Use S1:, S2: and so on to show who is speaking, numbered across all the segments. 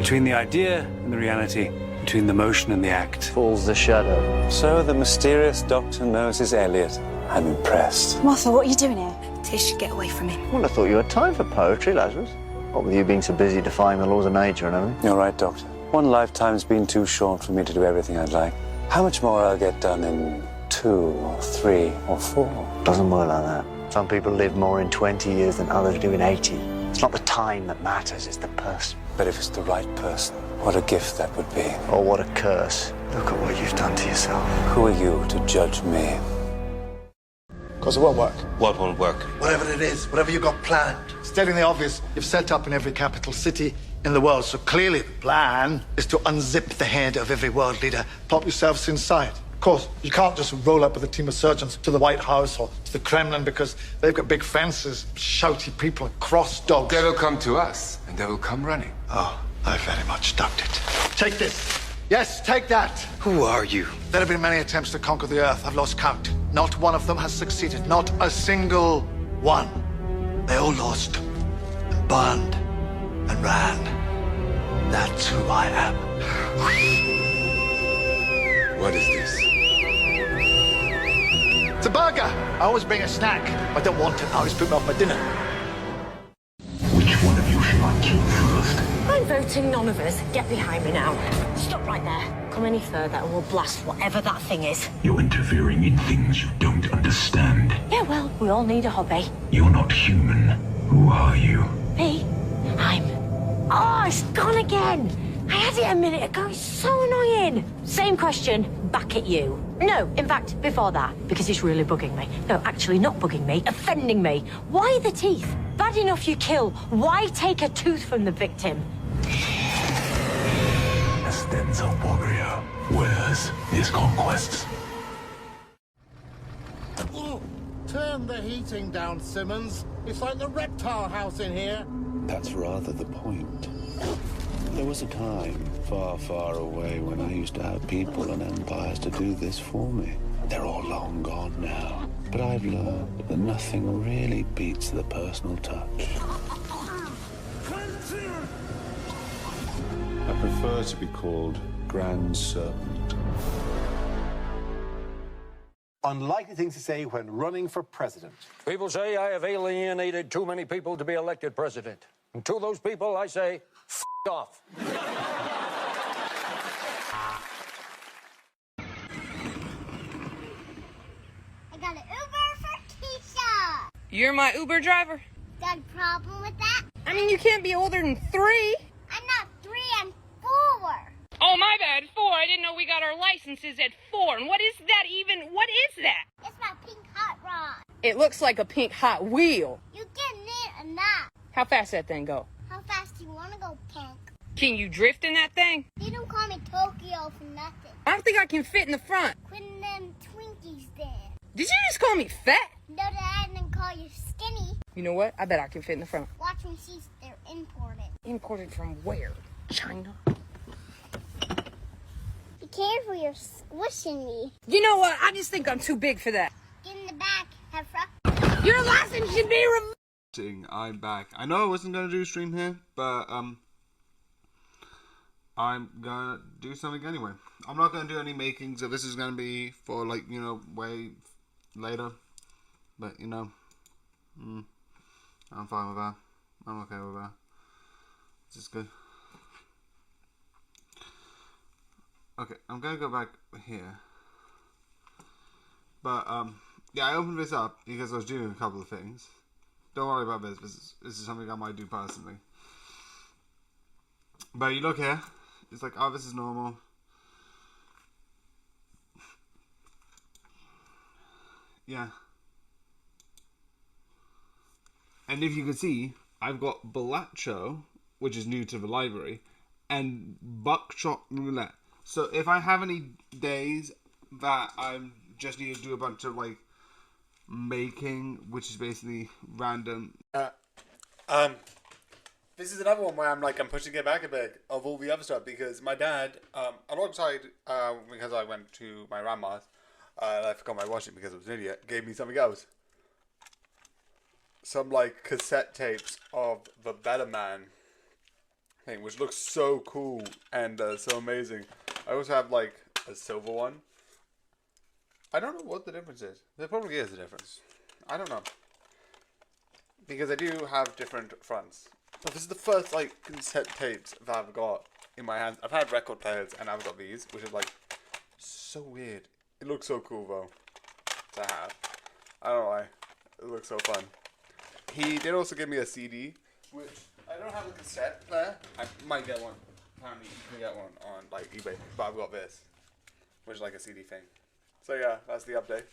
S1: Between the idea and the reality, between the motion and the act,
S2: falls the shadow.
S1: So the mysterious Dr. Moses Elliot. I'm impressed.
S3: Martha, what are you doing here?
S4: Tish, get away from him.
S2: Well, I thought you had time for poetry, Lazarus. What with you being so busy defying the laws of nature and everything.
S1: You're right, Doctor. One lifetime's been too short for me to do everything I'd like. How much more I'll get done in 2 or 3 or 4?
S2: Doesn't work like that. Some people live more in 20 years than others do in 80. It's not the time that matters, it's the person.
S1: But if it's the right person, what a gift that would be.
S2: Or what a curse. Look at what you've done to yourself.
S1: Who are you to judge me?
S5: Because it won't work.
S6: What won't work?
S5: Whatever it is, whatever you got planned. Stating the obvious, you've set up in every capital city in the world, so clearly the plan is to unzip the head of every world leader, pop yourselves inside. Of course, you can't just roll up with a team of surgeons to the White House or to the Kremlin because they've got big fences, shouty people, and cross dogs.
S6: They will come to us, and they will come running.
S5: Oh, I very much doubt it. Take this. Yes, take that.
S6: Who are you?
S5: There have been many attempts to conquer the Earth. I've lost count. Not one of them has succeeded. Not a single one. They all lost and burned and ran. That's who I am.
S6: What is this?
S5: It's a burger. I always bring a snack. I don't want it. I always put me off my dinner.
S7: Which one of you should I kill first?
S4: I'm voting none of us. Get behind me now. Stop right there. Come any further and we'll blast whatever that thing is.
S7: You're interfering in things you don't understand.
S4: Yeah, well, we all need a hobby.
S7: You're not human. Who are you?
S4: Me? Oh, it's gone again. I had it a minute ago. It's so annoying. Same question, back at you. No, in fact, before that, because it's really bugging me. No, actually not bugging me, offending me. Why the teeth? Bad enough you kill. Why take a tooth from the victim?
S7: Astenza warrior. Where's his conquests?
S8: Turn the heating down, Simmons. It's like the reptile house in here.
S9: That's rather the point. There was a time far, far away when I used to have people and empires to do this for me. They're all long gone now. But I've learned that nothing really beats the personal touch. I prefer to be called Grand Serpent.
S10: Unlikely things to say when running for president.
S11: People say I have alienated too many people to be elected president. And to those people, I say, F off.
S12: I got an Uber for Keisha.
S13: You're my Uber driver?
S12: Got a problem with that?
S13: I mean, you can't be older than 3.
S12: I'm not 3, I'm 4.
S13: Oh, my bad, 4. I didn't know we got our licenses at 4. And what is that even? What is that?
S12: It's my pink hot rod.
S13: It looks like a pink Hot Wheel.
S12: You getting it or not?
S13: How fast that thing go?
S12: How fast do you want to go, punk?
S13: Can you drift in that thing?
S12: You don't call me Tokyo for nothing.
S13: I don't think I can fit in the front.
S12: Quitting them Twinkies then.
S13: Did you just call me fat?
S12: No, that I didn't call you skinny.
S13: You know what? I bet I can fit in the front.
S12: Watch me see if they're imported.
S13: Imported from where? China?
S12: Be careful, you're squishing me.
S13: You know what? I just think I'm too big for that.
S12: Get in the back, Hefra.
S13: Your license should be removed.
S14: I'm back. I know I wasn't going to do a stream here, but I'm going to do something anyway. I'm not going to do any making, so this is going to be for, like, you know, way later. But, you know, I'm fine with that. I'm okay with that. This is good. Okay, I'm going to go back here. But, yeah, I opened this up because I was doing a couple of things. Don't worry about this. This is something I might do personally. But you look here. It's like, oh, this is normal. Yeah. And if you can see, I've got Balacho, which is new to the library, and Buckshot Roulette. So if I have any days that I just need to do a bunch of, like, making, which is basically random.
S15: This is another one where I'm pushing it back a bit of all the other stuff because my dad, alongside, because I went to my grandma's, and I forgot my watch it because I was an idiot, gave me something else. Some cassette tapes of the Better Man thing, which looks so cool and so amazing. I also have like a silver one. I don't know what the difference is. There probably is a difference. I don't know. Because I do have different fronts. But this is the first like cassette tapes that I've got in my hands. I've had record players and I've got these, which is like so weird. It looks so cool though to have. I don't know why. It looks so fun. He did also give me a CD, which I don't have a cassette player. I might get one. Apparently you can get one on like eBay. But I've got this, which is like a CD thing. So yeah, that's the update.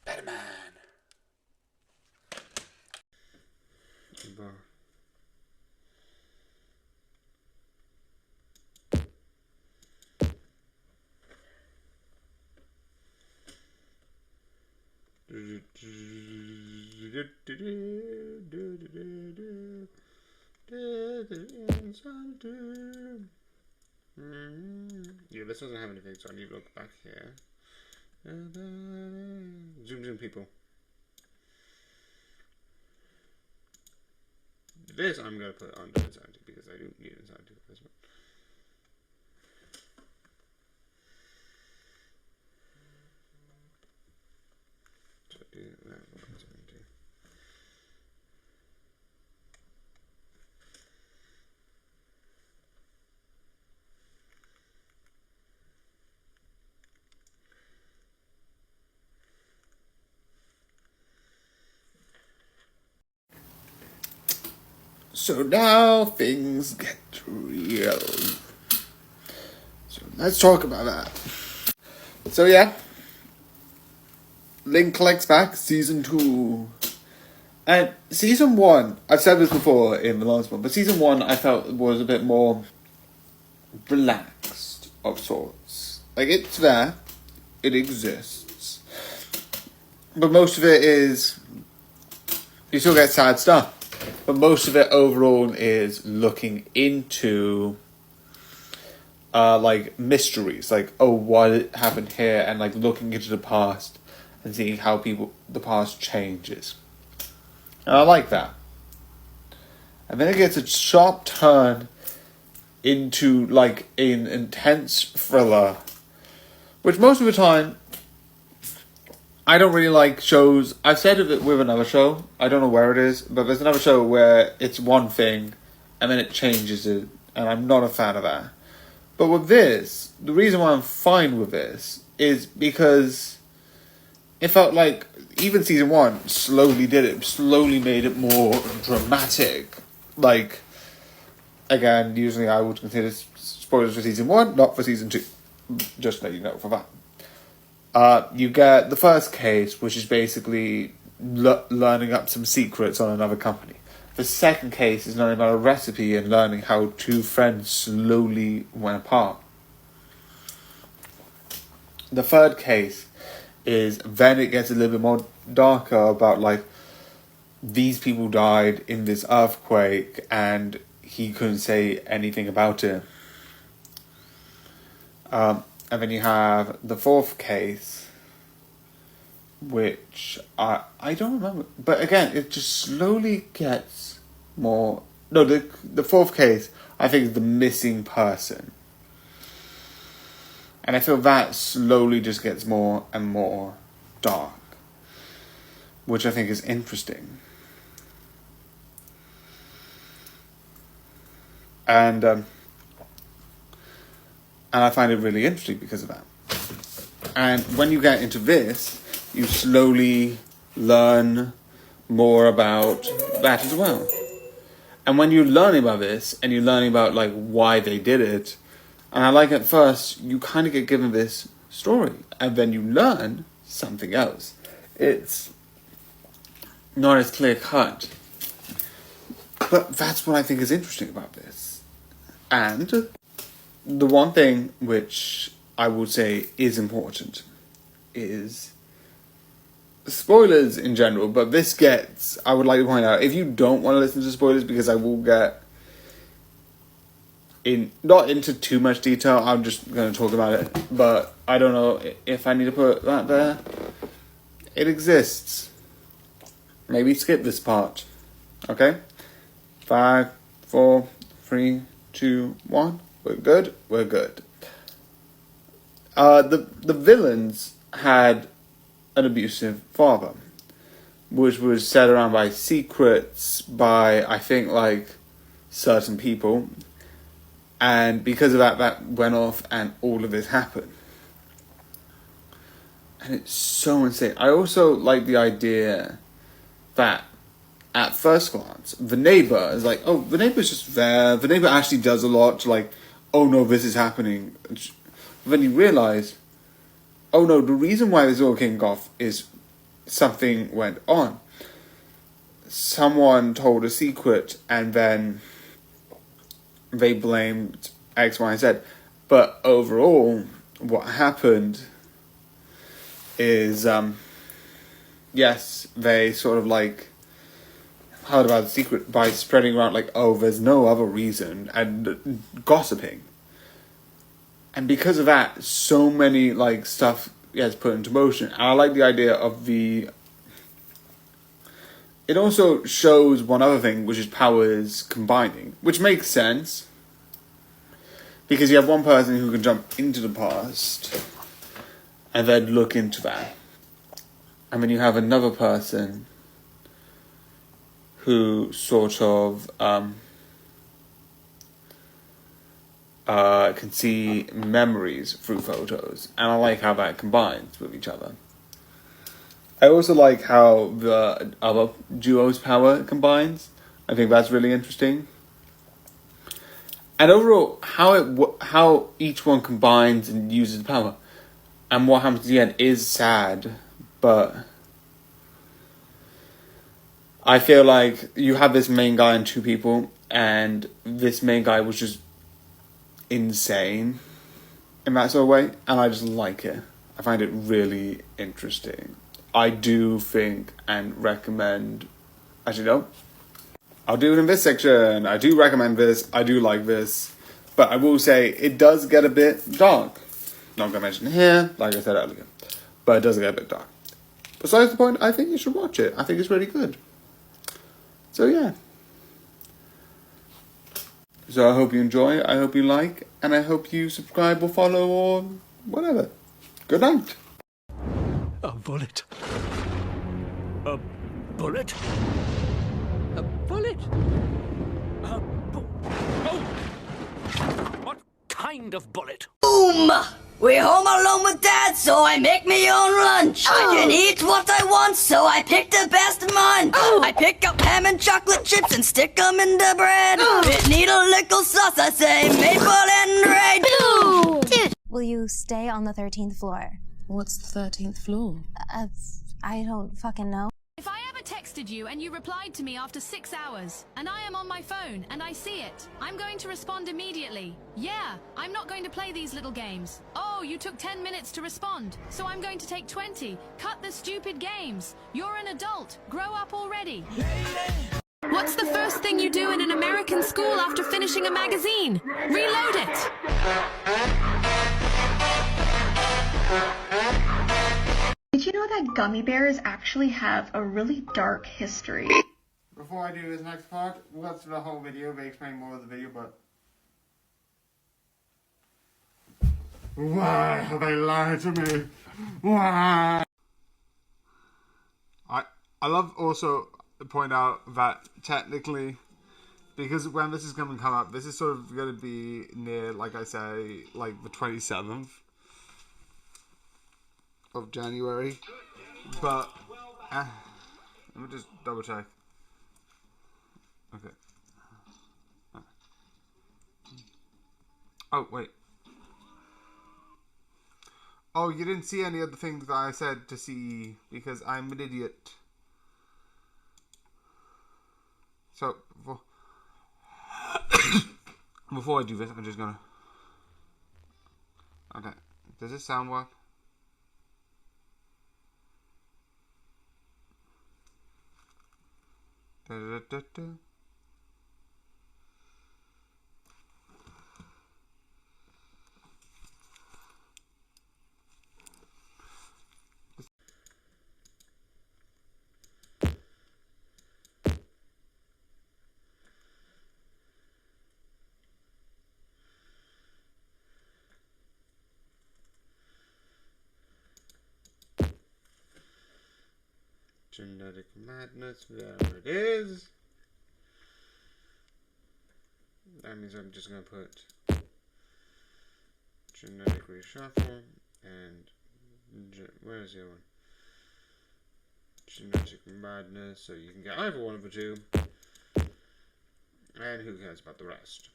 S15: Batman.
S14: Yeah, this doesn't have anything, so I need to look back here. Zoom people. This I'm going to put under insanity because I do need insanity for this one. So do that for insanity.
S15: So now things get real. So let's talk about that. So yeah, Link Collects Back Season 2. And Season 1, I've said this before in the last one, but Season 1 I felt was a bit more relaxed of sorts. Like, it's there, it exists, but most of it is, you still get sad stuff. But most of it overall is looking into like mysteries, like, oh, what happened here, and like looking into the past and seeing how the past changes. And I like that. And then it gets a sharp turn into like an intense thriller, which most of the time I don't really like shows. I've said it with another show. I don't know where it is, but there's another show where it's one thing and then it changes it, and I'm not a fan of that. But with this, the reason why I'm fine with this is because it felt like even Season 1 slowly did it, slowly made it more dramatic. Like, again, usually I would consider spoilers for Season 1, not for Season 2. Just let you know for that. You get the first case, which is basically learning up some secrets on another company. The second case is learning about a recipe and learning how two friends slowly went apart. The third case is then it gets a little bit more darker about like these people died in this earthquake and he couldn't say anything about it. And then you have the fourth case, which I don't remember. But again, it just slowly gets more... No, the fourth case, I think, is the missing person. And I feel that slowly just gets more and more dark, which I think is interesting. And I find it really interesting because of that. And when you get into this, you slowly learn more about that as well. And when you're learning about this, and you're learning about like why they did it, and I like at first, you kind of get given this story, and then you learn something else. It's not as clear cut. But that's what I think is interesting about this. And the one thing which I would say is important is spoilers in general, but this gets, I would like to point out, if you don't want to listen to spoilers, because I will get not into too much detail, I'm just going to talk about it, but I don't know if I need to put that there. It exists. Maybe skip this part. Okay? 5, 4, 3, 2, 1. We're good. We're good. The villains had an abusive father, which was set around by secrets, by, I think, like, certain people. And because of that, that went off and all of this happened. And it's so insane. I also like the idea that at first glance, the neighbor is like, oh, the neighbor's just there. The neighbor actually does a lot to like, oh no, this is happening. But then you realize, oh no, the reason why this all came off is something went on. Someone told a secret and then they blamed X, Y, and Z. But overall, what happened is, yes, they sort of like heard about the secret by spreading around like, oh, there's no other reason, and gossiping. And because of that, so many like stuff gets put into motion. And I like the idea of the... It also shows one other thing, which is powers combining, which makes sense. Because you have one person who can jump into the past and then look into that. And then you have another person who sort of can see memories through photos. And I like how that combines with each other. I also like how the other duo's power combines. I think that's really interesting. And overall, how each one combines and uses the power. And what happens at the end is sad, but I feel like you have this main guy and two people, and this main guy was just insane in that sort of way, and I just like it. I find it really interesting. I do think and recommend... Actually, no. I'll do it in this section. I do recommend this. I do like this. But I will say, it does get a bit dark. Not going to mention it here, like I said earlier. But it does get a bit dark. Besides the point, I think you should watch it. I think it's really good. So, yeah. So, I hope you enjoy. I hope you like. And I hope you subscribe or follow or whatever. Good night.
S3: A bullet. A bullet? A bullet? Oh! What kind of bullet?
S16: Boom! We're home alone with Dad, so I make me own lunch. I can eat what I want, so I pick the best munch. I pick up ham and chocolate chips and stick them in the bread. It need a little sauce, I say maple and red.
S17: Dude! Will you stay on the 13th floor?
S18: What's the 13th floor?
S17: I don't fucking know.
S19: If I ever texted you and you replied to me after 6 hours, and I am on my phone and I see it, I'm going to respond immediately. Yeah, I'm not going to play these little games. Oh, you took 10 minutes to respond, so I'm going to take 20. Cut the stupid games. You're an adult. Grow up already. What's the first thing you do in an American school after finishing a magazine? Reload it.
S20: Did you know that gummy bears actually have a really dark history?
S15: Before I do this next part, we'll go through the whole video. They explain more of the video, but... Why have they lied to me? Why?
S14: I love also to point out that technically, because when this is going to come up, this is sort of going to be near, like I say, like the 27th of January, but let me just double check. Okay. Oh wait. Oh, you didn't see any of the things that I said to see because I'm an idiot. So before I do this, I'm just gonna. Okay. Does this sound work? Da, da, da, da.
S15: Genetic madness, there it is. That means I'm just going to put genetic reshuffle and where's the other one? Genetic madness, so you can get either one of the two. And who cares about the rest?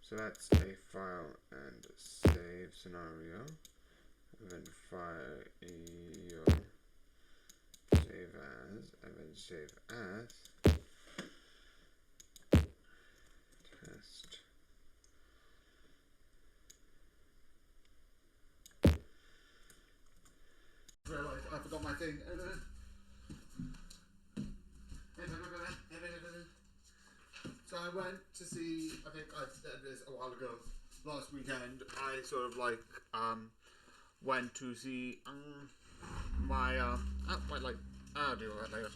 S15: So that's a file and save scenario. And then file your save as, and then save as. Test.
S5: Realised I forgot my thing. So I went to see, I think I said this a while ago, last weekend, I sort of like, went to see, my, I'll deal with that later,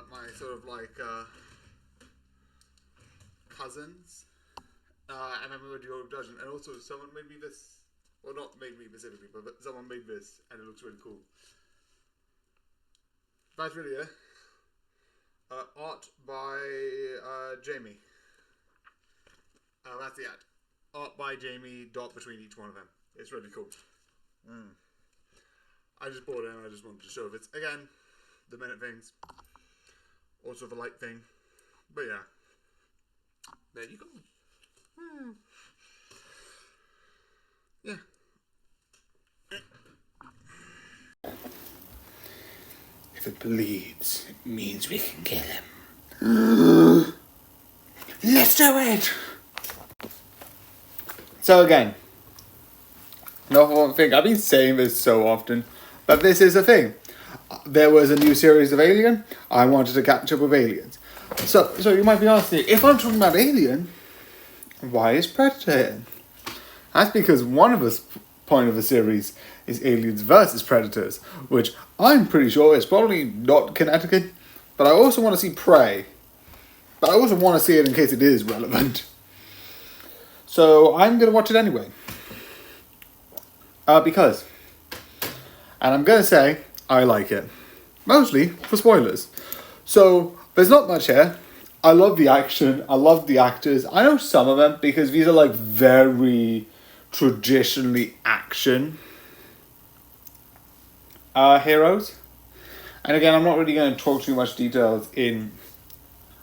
S5: my sort of like, cousins, and then we went to go to Dungeon, and also someone made me this, well not made me specifically, but someone made this, and it looks really cool. That's really it. Art by Jamie. That's the ad. Art by Jamie, dot between each one of them. It's really cool. I just bought it and I just wanted to show it. It's, again, the minute things. Also the light thing. But yeah. There you go. Yeah.
S15: If it bleeds, it means we can kill him. Let's do it! So again, not one thing, I've been saying this so often, but this is a thing. There was a new series of Alien, I wanted to catch up with Aliens. So you might be asking, if I'm talking about Alien, why is Predator here? That's because one of the point of the series is Aliens versus Predators, which I'm pretty sure is probably not Connecticut, but I also want to see Prey. But I also want to see it in case it is relevant. So I'm going to watch it anyway. Because, and I'm going to say, I like it. Mostly for spoilers. So, there's not much here. I love the action, I love the actors. I know some of them because these are like very traditionally action heroes. And again, I'm not really going to talk too much details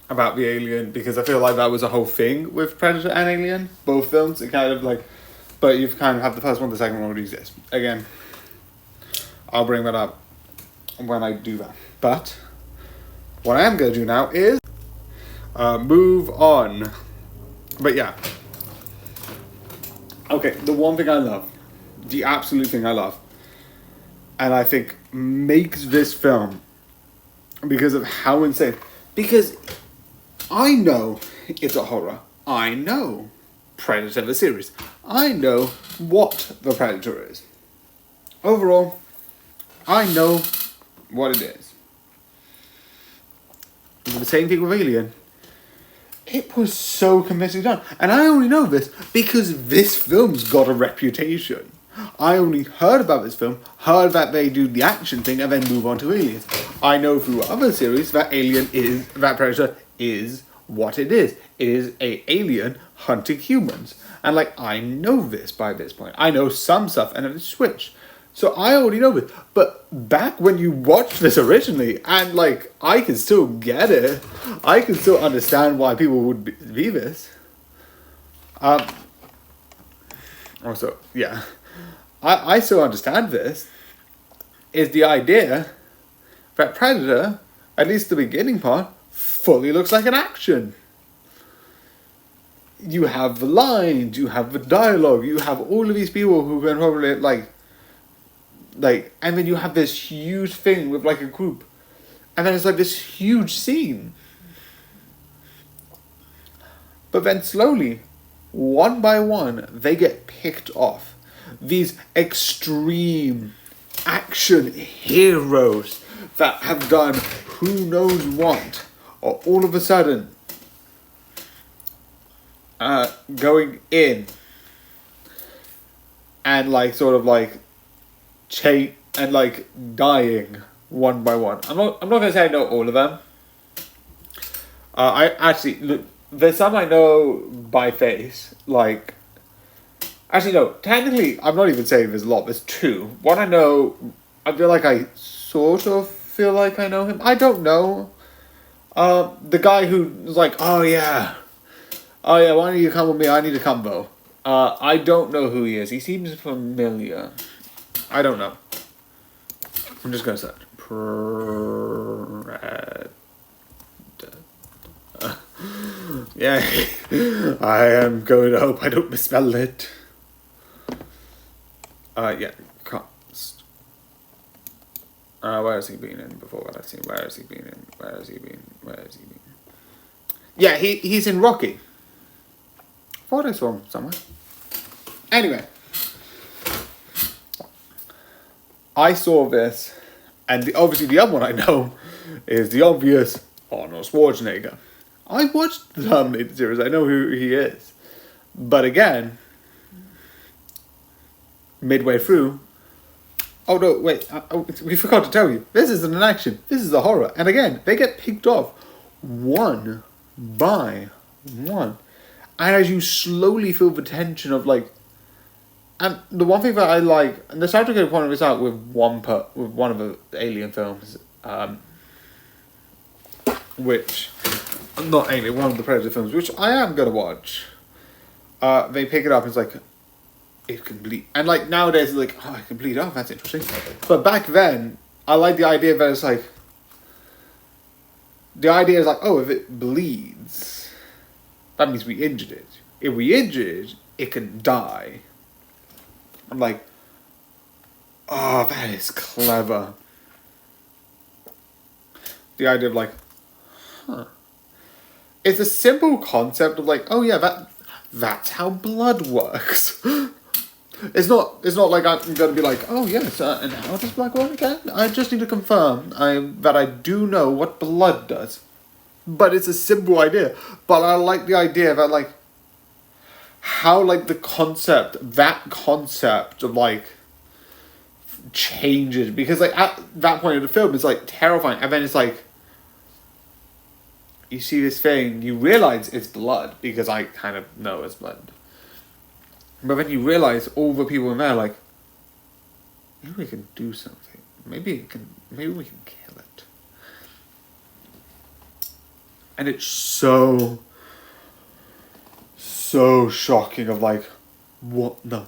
S15: about the Alien because I feel like that was a whole thing with Predator and Alien, both films. It kind of like, but you've kind of had the first one, the second one already exists. Again, I'll bring that up when I do that. But what I am going to do now is move on. But yeah. Okay, the one thing I love, the absolute thing I love, and I think makes this film because of how insane. Because I know it's a horror. I know Predator the series. I know what the Predator is. Overall, I know what it is. The same thing with Alien. It was so convincingly done. And I only know this because this film's got a reputation. I only heard about this film, heard that they do the action thing and then move on to Aliens. I know through other series that that Predator is what it is. It is an alien hunting humans. And like, I know this by this point. I know some stuff and it's switched. So I already know this. But back when you watched this originally, and like, I can still get it. I can still understand why people would be this. Also, yeah. I still understand this. Is the idea that Predator, at least the beginning part, fully looks like an action. You have the lines, you have the dialogue, you have all of these people who can probably like, and then you have this huge thing with like a group, and then it's like this huge scene. But then slowly, one by one, they get picked off. These extreme action heroes that have done who knows what, are all of a sudden going in and like sort of like and like dying one by one. I'm not gonna say I know all of them. I actually look. There's some I know by face. Like, actually no. Technically, I'm not even saying there's a lot. There's two. One I know. I feel like I sort of feel like I know him. I don't know. The guy who's like, oh yeah, why don't you come with me? I need a combo. I don't know who he is. He seems familiar. I don't know. I'm just gonna search. Yeah, I am going to hope I don't misspell it. Yeah, cast. Where has he been in before? What I've seen? Where has he been in? Where has he been? Where has he been? Yeah, he's in Rocky. Thought I saw him somewhere. Anyway, I saw this, and obviously the other one I know is the obvious Arnold Schwarzenegger. I watched the Terminator series. I know who he is, but again, midway through. Oh no! Wait, we forgot to tell you. This isn't an action. This is a horror, and again, they get picked off one by one. And as you slowly feel the tension of like, and the one thing that I like, and the soundtrack I pointed this out with one of the Alien films, which, not Alien, one of the Predator films, which I am gonna watch. They pick it up and it's like, it's complete, and like nowadays it's like, oh, it's complete. Oh, that's interesting. But back then, I like the idea that it's like, the idea is like, oh, if it bleeds, that means we injured it. If we injured it, it can die. I'm like, oh, that is clever. The idea of like, huh. It's a simple concept of like, oh yeah, that's how blood works. It's not like I'm going to be like, oh yes, and how does blood work again? I just need to confirm that I do know what blood does. But it's a simple idea. But I like the idea that like, how like that concept of like changes, because like at that point of the film it's like terrifying, and then it's like you see this thing, you realize it's blood, because I kind of know it's blood, but then you realize all the people in there like, maybe we can do something, maybe we can kill it. And it's so shocking of like, what the?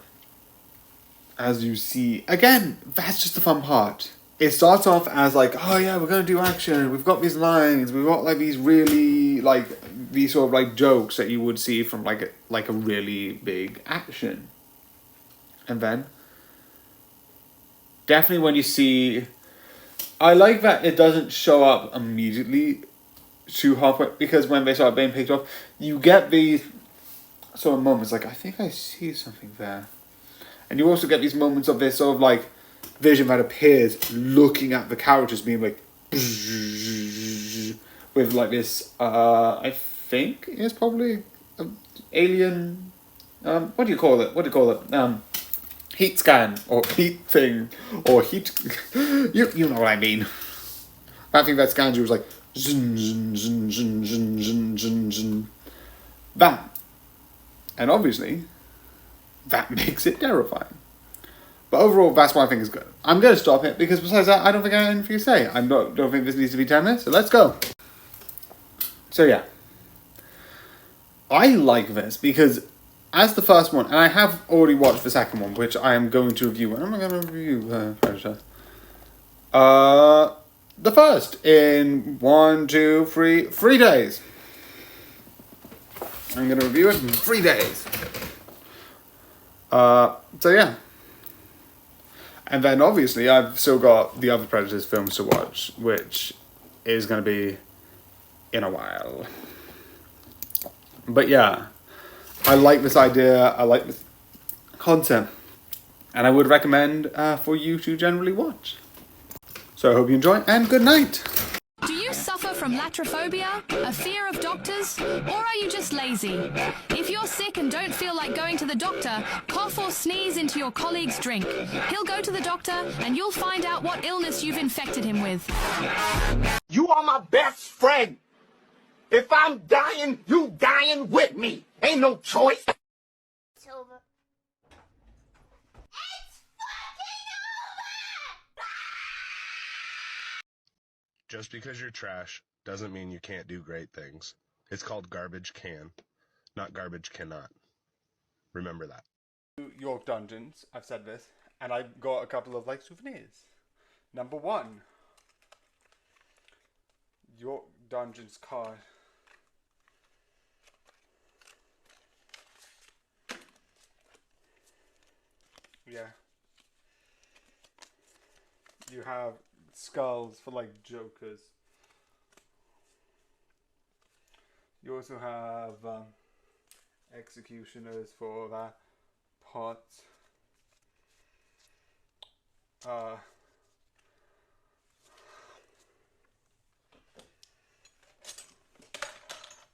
S15: As you see, again, that's just the fun part. It starts off as like, oh yeah, we're going to do action. We've got these lines. We've got like these really, like, these sort of like jokes that you would see from like a really big action. And then, definitely when you see, I like that it doesn't show up immediately too halfway, because when they start being picked off, you get these sort of moments like, I think I see something there, and you also get these moments of this sort of like vision that appears looking at the characters being like with like this I think it's probably alien what do you call it heat scan or heat thing or heat you know what I mean. I think that scans you was like zun, zun, zun, zun, zun, zun, zun, zun. That. And obviously, that makes it terrifying. But overall, that's what I think is good. I'm going to stop it, because besides that, I don't think I have anything to say. I don't think this needs to be 10 minutes, so let's go. So yeah. I like this, because as the first one, and I have already watched the second one, which I am going to review. When am I going to review Predator? The first in 3 days. I'm going to review it in 3 days. So yeah. And then obviously I've still got the other Predators films to watch, which is going to be in a while. But yeah, I like this idea, I like this concept, and I would recommend for you to generally watch. So I hope you enjoy, and good night.
S19: Do you suffer from from latrophobia, a fear of doctors, or are you just lazy? If you're sick and don't feel like going to the doctor, cough or sneeze into your colleague's drink. He'll go to the doctor and you'll find out what illness you've infected him with.
S8: You are my best friend. If I'm dying, you dying with me. Ain't no choice.
S12: It's over.
S21: Just because you're trash doesn't mean you can't do great things. It's called garbage can, not garbage cannot. Remember that.
S14: York Dungeons, I've said this, and I've got a couple of like souvenirs. Number 1, York Dungeons card. Yeah. You have skulls for like jokers. You also have executioners for that pot.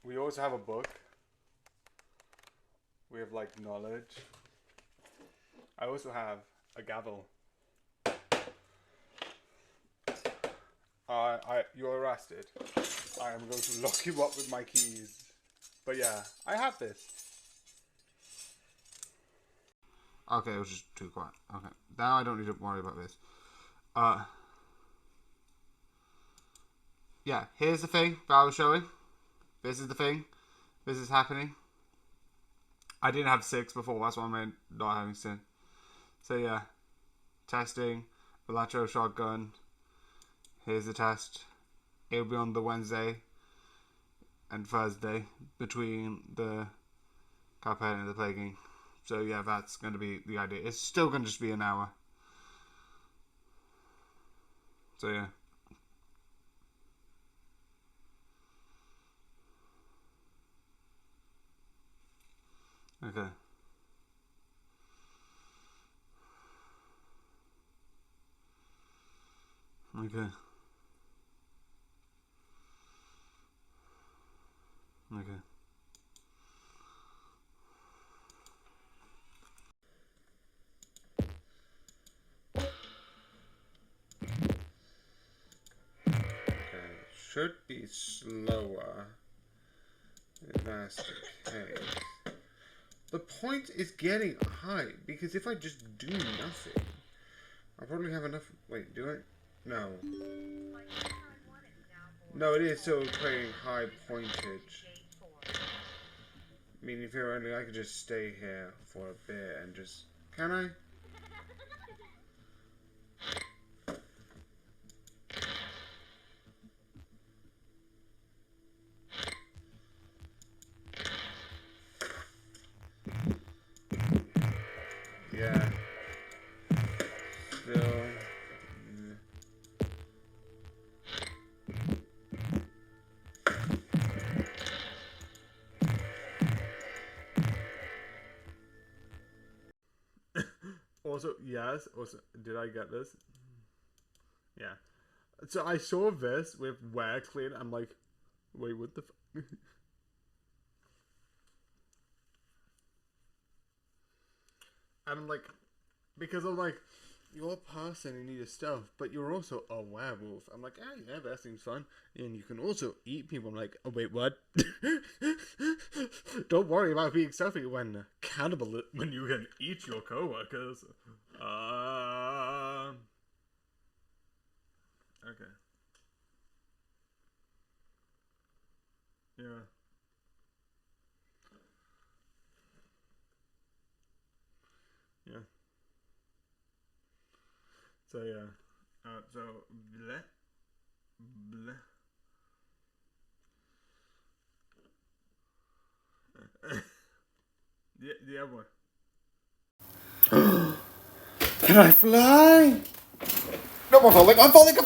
S14: We also have a book. We have like knowledge. I also have a gavel. You're arrested. I am going to lock you up with my keys. But yeah, I have this. Okay, it was just too quiet. Okay, now I don't need to worry about this. Yeah, here's the thing that I was showing. This is the thing. This is happening. I didn't have 6 before, that's why I'm not having 6. So yeah, testing, Velatro shotgun. Here's the test. It'll be on the Wednesday and Thursday between the Cuphead and the Plaguing. So yeah, that's going to be the idea. It's still going to just be an hour. So yeah. Okay. Okay. Okay. Should be slower if that's the case. The point is getting high, because if I just do nothing, I'll probably have enough. Wait, do I? No. No, it is still playing high pointage. I mean, if you're only, I could just stay here for a bit and just. Can I? Yeah. Still. Also, yes. Also, did I get this? Yeah. So I saw this with Wear Clean. I'm like, wait, what the f? I'm like, because I'm like, you're a person who needs stuff, but you're also a werewolf. I'm like, ah, yeah, that seems fun. And you can also eat people. I'm like, oh, wait, what? Don't worry about being stealthy when when you can eat your coworkers. Okay. Yeah. Yeah. So yeah, so bleh, bleh. Yeah, boy.
S15: Can I fly? No, I'm falling!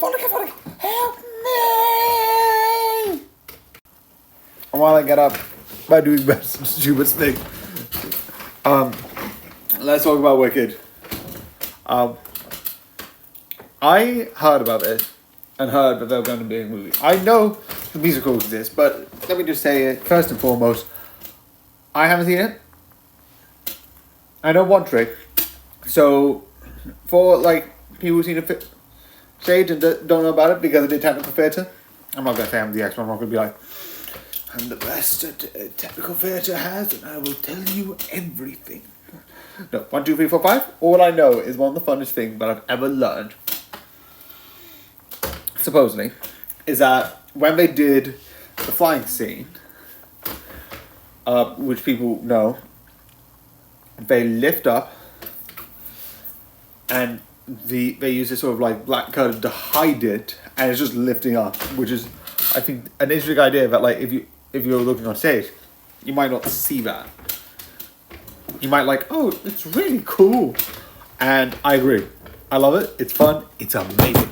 S15: Help me! And while I get up by doing best stupid thing, let's talk about Wicked. I heard about it and heard that they were going to be a movie. I know the musical exists, but let me just say it first and foremost. I haven't seen it. I don't watch Rick. So, for like people who've seen it stage and don't know about it because I did technical theatre, I'm not going to say I'm the expert. I'm not going to be like, I'm the best at technical theatre has, and I will tell you everything. No, 1, 2, 3, 4, 5. All I know is one of the funnest things that I've ever learned, supposedly, is that when they did the flying scene, which people know, they lift up and they use this sort of like black curtain to hide it, and it's just lifting up, which is, I think, an interesting idea that like if you're looking on stage, you might not see that. You might like, oh, it's really cool, and I agree. I love it. It's fun. It's amazing.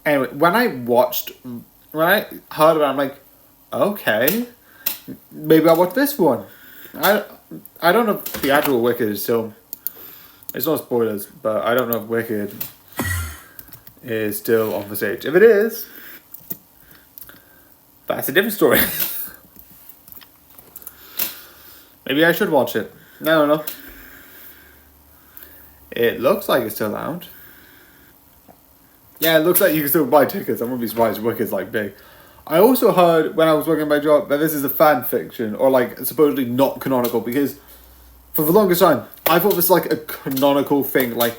S15: Anyway, when I heard about it, I'm like, okay, maybe I'll watch this one. I don't know if the actual Wicked is still, it's not spoilers, but I don't know if Wicked is still on the stage. If it is, that's a different story. Maybe I should watch it. I don't know. It looks like it's still out. Yeah, it looks like you can still buy tickets. I wouldn't be surprised if Wicked's like big. I also heard when I was working my job that this is a fan fiction, or like supposedly not canonical, because for the longest time I thought this was like a canonical thing, like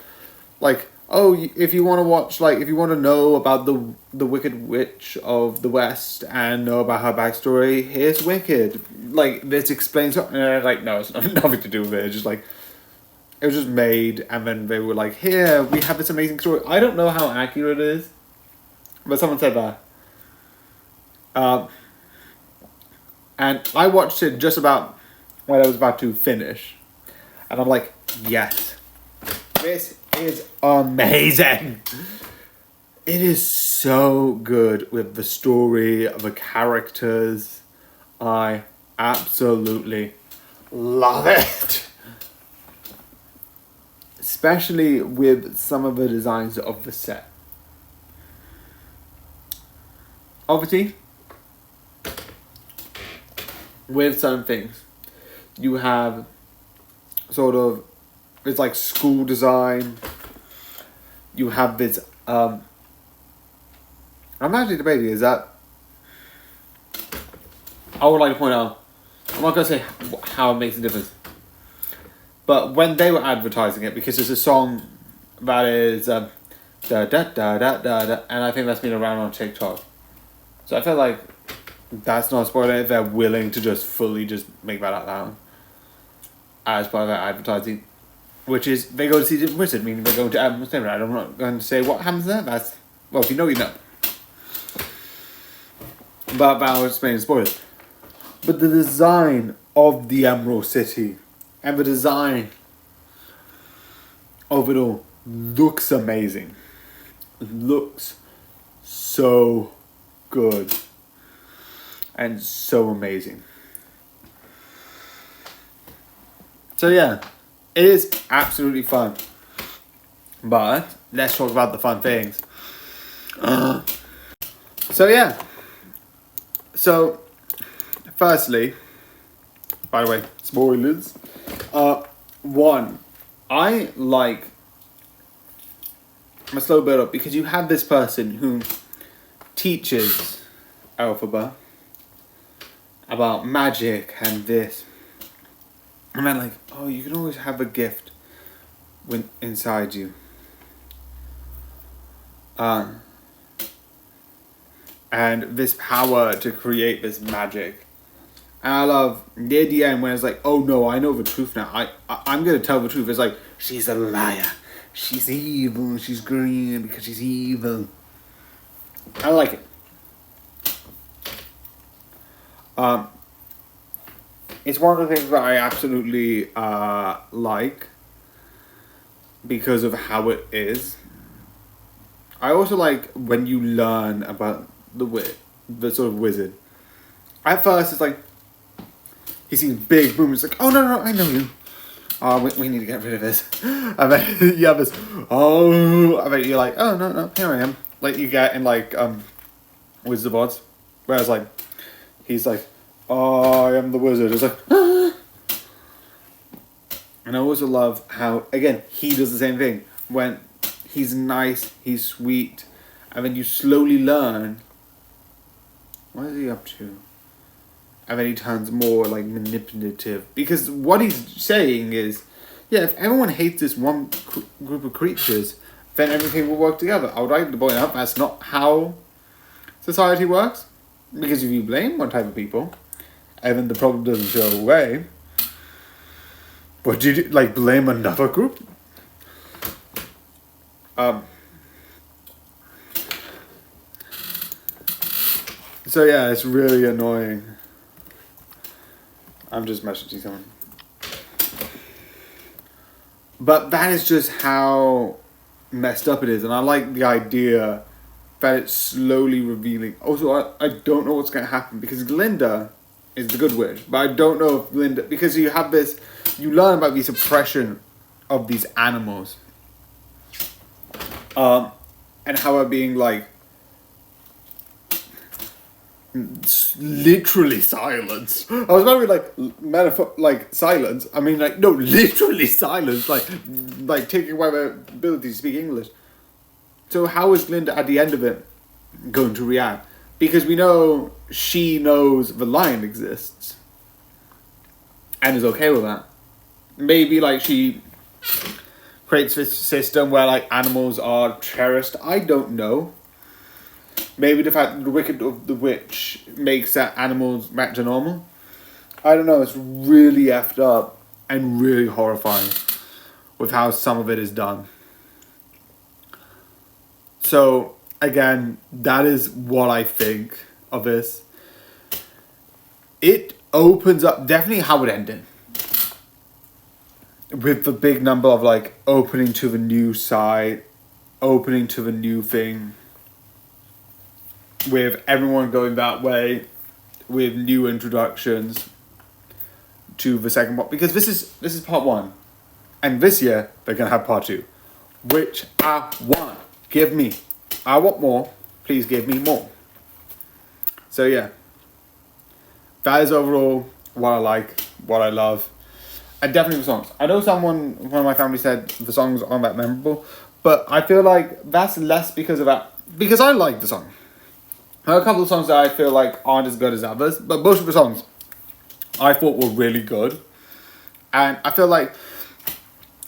S15: oh, if you want to watch, like if you want to know about the Wicked Witch of the West and know about her backstory, here's Wicked. Like this explains something. Like no, it's nothing to do with it. It's just like it was just made, and then they were like, here we have this amazing story. I don't know how accurate it is, but someone said that. And I watched it just about when I was about to finish, and I'm like, yes, this is amazing. It is so good with the story, the characters. I absolutely love it. Especially with some of the designs of the set. Obviously, with some things, you have sort of, it's like school design. You have this, I'm actually debating, is that, I would like to point out, I'm not going to say how it makes a difference, but when they were advertising it, because there's a song that is, da da da da da da, and I think that's been around on TikTok. So I feel like that's not a spoiler if they're willing to just fully just make that out loud as part of their advertising, which is they go to see the Wizard, meaning they're going to Adam's Neighborhood. I'm not going to say what happens there. That's, well, if you know, you know. But I'll explain the spoilers. But the design of the Emerald City and the design of it all looks amazing. It looks so good and so amazing. So yeah, it is absolutely fun. But let's talk about the fun things. So yeah. So firstly, by the way, spoilers. One, I like, I'm a slow build up because you have this person who teaches Elphaba about magic and this. And then like, oh, you can always have a gift inside you. And this power to create this magic. And I love near the end when it's like, oh no, I know the truth now. I'm going to tell the truth. It's like, she's a liar. She's evil. She's green because she's evil. I like it. It's one of the things that I absolutely like because of how it is. I also like when you learn about the sort of wizard. At first, it's like he sees big boom. It's like, oh no, I know you. Oh, we need to get rid of this. And then you have this. Oh, I bet you're like, oh no, here I am. Like you get in like Wizard of Oz. Whereas like, he's like, oh, I am the wizard. It's like, ah. And I also love how, again, he does the same thing. When he's nice, he's sweet, and then you slowly learn, what is he up to? And then he turns more like manipulative. Because what he's saying is, yeah, if everyone hates this one group of creatures, then everything will work together. I would like to point out that's not how society works. Because if you blame one type of people, and then the problem doesn't go away, but you like blame another group? So yeah, it's really annoying. I'm just messaging someone. But that is just how messed up it is, and I like the idea that it's slowly revealing. Also, I don't know what's going to happen, because Glinda is the good witch, but I don't know if Glinda, because you have this, you learn about the suppression of these animals, and how are being like literally silenced. I was about to be like metaphor, like silence. I mean, like no, literally silence, like taking away their ability to speak English. So how is Glinda at the end of it going to react? Because we know she knows the lion exists and is okay with that. Maybe like she creates this system where like animals are cherished. I don't know. Maybe the fact that the Wicked of the Witch makes that animals back to normal. I don't know. It's really effed up and really horrifying with how some of it is done. So, again, that is what I think of this. It opens up, definitely how it ended. With the big number of, like, opening to the new side, opening to the new thing. With everyone going that way, with new introductions to the second part. Because this is part one. And this year, they're going to have part two. Which I want. Give me. I want more. Please give me more. So yeah. That is overall what I like, what I love. And definitely the songs. I know one of my family said the songs aren't that memorable. But I feel like that's less because of that. Because I like the song. There are a couple of songs that I feel like aren't as good as others. But most of the songs I thought were really good. And I feel like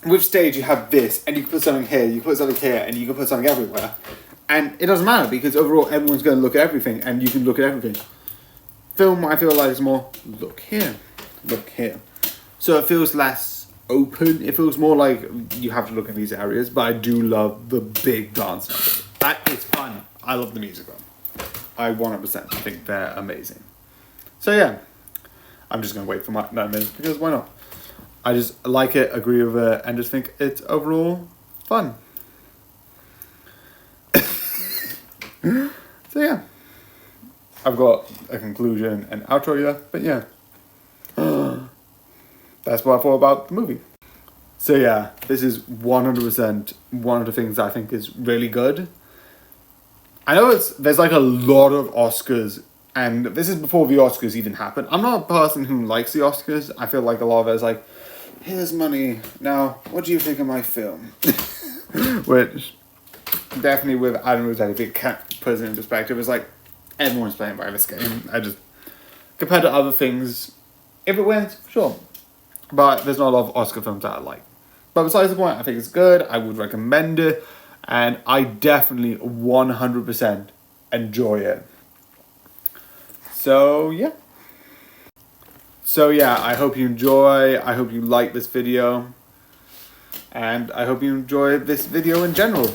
S15: with stage, you have this, and you can put something here, you can put something here, and you can put something everywhere. And it doesn't matter, because overall, everyone's going to look at everything, and you can look at everything. Film, I feel like, is more, look here, look here. So it feels less open. It feels more like you have to look at these areas, but I do love the big dance numbers. That is fun. I love the music, though. I 100% think they're amazing. So yeah, I'm just going to wait for my 9 minutes, because why not? I just like it, agree with it, and just think it's overall fun. So yeah. I've got a conclusion and outro here, but yeah. That's what I thought about the movie. So yeah, this is 100% one of the things I think is really good. I know there's like a lot of Oscars, and this is before the Oscars even happened. I'm not a person who likes the Oscars. I feel like a lot of it is like, here's money. Now, what do you think of my film? Which, definitely with Adam Rossetti, if it can't put it in perspective, it's like, everyone's playing by this game. I just, compared to other things, if it wins, sure. But there's not a lot of Oscar films that I like. But besides the point, I think it's good. I would recommend it. And I definitely 100% enjoy it. So, yeah. So yeah, I hope you enjoy, I hope you like this video, and I hope you enjoy this video in general.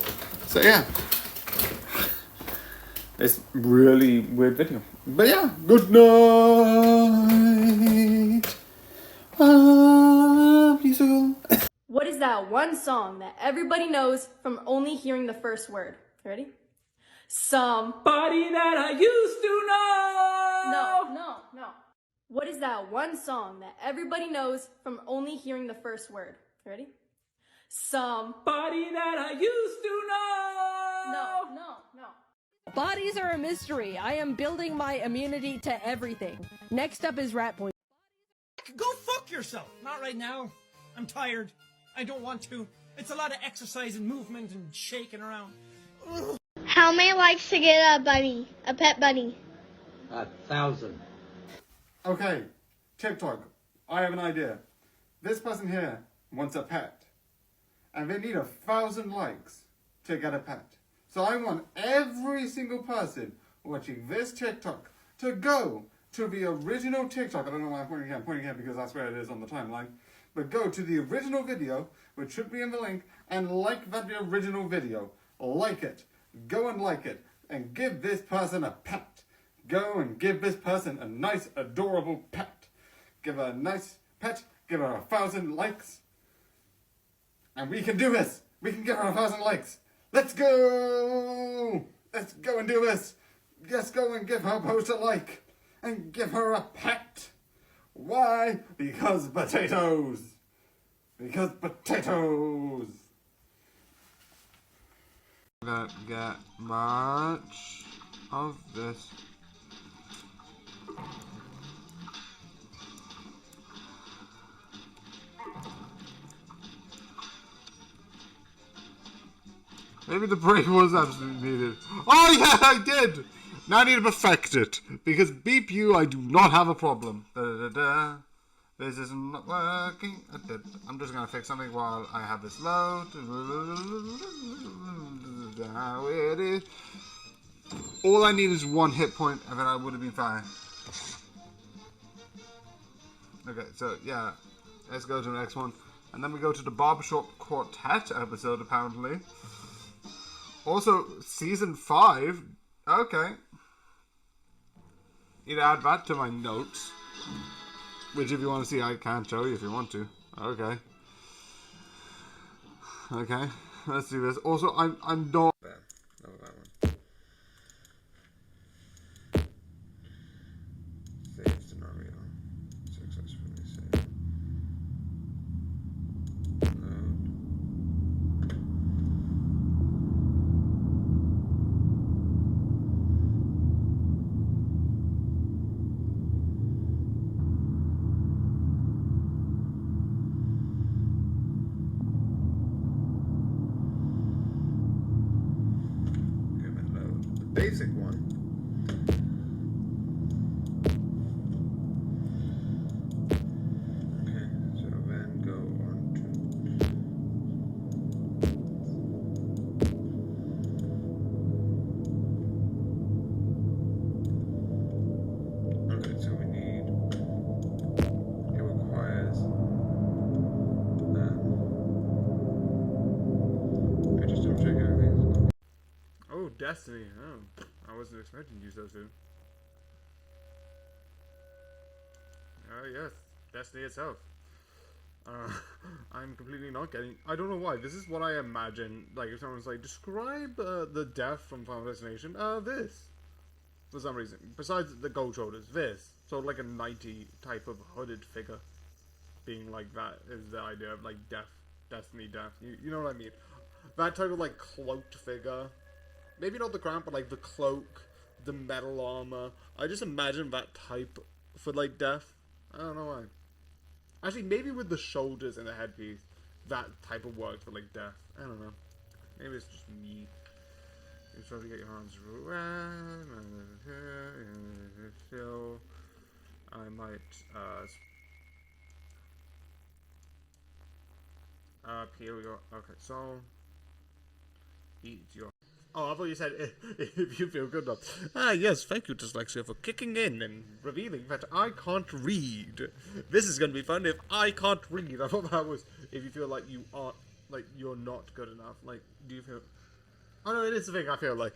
S15: So yeah, it's really weird video. But yeah, good night. I love you so.
S2: What is that one song that everybody knows from only hearing the first word? You ready? Somebody that I used to know. No. What is that one song that everybody knows from only hearing the first word? You ready? Somebody that I used to know. No.
S1: Bodies are a mystery. I am building my immunity to everything. Next up is rat poison.
S22: Go fuck yourself! Not right now. I'm tired. I don't want to. It's a lot of exercise and movement and shaking around. Ugh.
S12: How many likes to get a bunny? A pet bunny?
S23: 1,000.
S24: Okay, TikTok. I have an idea. This person here wants a pet. And they need 1,000 likes to get a pet. So I want every single person watching this TikTok to go to the original TikTok. I don't know why I'm pointing here because that's where it is on the timeline. But go to the original video, which should be in the link, and like that original video. Like it. Go and like it. And give this person a pet. Go and give this person a nice, adorable pet. Give her a nice pet. Give her 1,000 likes. And we can do this. We can give her 1,000 likes. Let's go. Let's go and do this. Let's go and give her post a like. And give her a pet. Why? Because potatoes. Because potatoes.
S14: Don't get much of this. Maybe the break was absolutely needed. Oh yeah, I did! Now I need to perfect it. Because beep you, I do not have a problem. This is not working. I'm just gonna fix something while I have this load. How it is. All I need is 1 hit point and then I would have been fine. Okay, so yeah. Let's go to the next one. And then we go to the Barbershop Quartet episode apparently. Also, season 5. Okay. Need to add that to my notes. Which, if you want to see, I can show you if you want to. Okay. Okay. Let's do this. Also, I'm not. No, that one. Save scenario. Successfully saved. Basic one. Okay, so then go on to okay, so we need it requires I just don't check everything. Oh, Destiny. Oh, I wasn't expecting you so soon. Yes, Destiny itself. I'm completely not getting. I don't know why. This is what I imagine. Like if someone's like, describe the death from Final Destination. This. For some reason, besides the gold shoulders, this. So like a 90 type of hooded figure, being like that is the idea of like death, Destiny death. You know what I mean? That type of like cloaked figure. Maybe not the crown, but like the cloak, the metal armor. I just imagine that type for like death. I don't know why. Actually, maybe with the shoulders and the headpiece, that type of works for like death. I don't know. Maybe it's just me. You're supposed to get your arms around. I might here we go. Okay, so eat your. Oh, I thought you said if you feel good enough. Ah, yes, thank you, Dyslexia, for kicking in and revealing that I can't read. This is going to be fun if I can't read. I thought that was if you feel like you aren't, like, you're not good enough. Like, do you feel... Oh, no, it is the thing I feel like.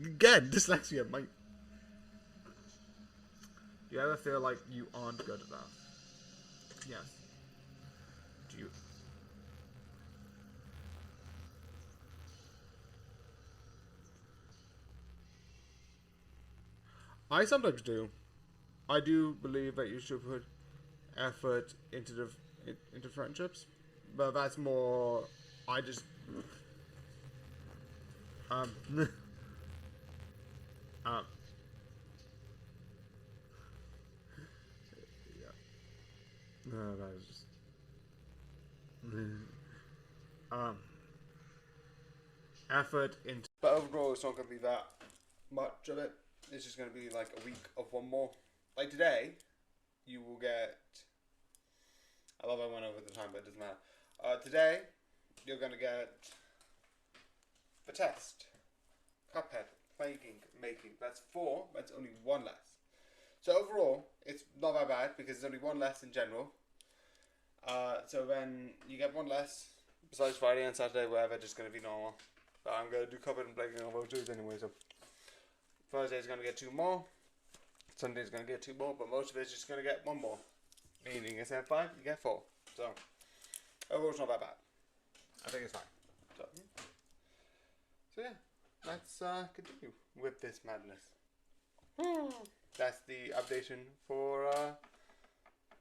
S14: Again, Dyslexia might... Do you ever feel like you aren't good enough? Yes. Do you... I sometimes do. I do believe that you should put effort into friendships, but that's more. I just
S15: No, that was just. Effort into. But overall, it's not going to be that much of it. It's just going to be like a week of one more. Like today, you will get. I love I went over the time, but it doesn't matter. Today, you're going to get the test. Cuphead, plaguing, making. That's 4, that's only 1 less. So overall, it's not that bad because there's only 1 less in general. So then you get 1 less. Besides Friday and Saturday, whatever, just going to be normal. But I'm going to do Cuphead and plaguing on both days anyway. So Thursday's going to get 2 more. Sunday's going to get 2 more, but most of it's just going to get 1 more. Meaning instead of 5, you get 4. So overall, it's not that bad. I think it's fine. So yeah, let's continue with this madness. That's the updation for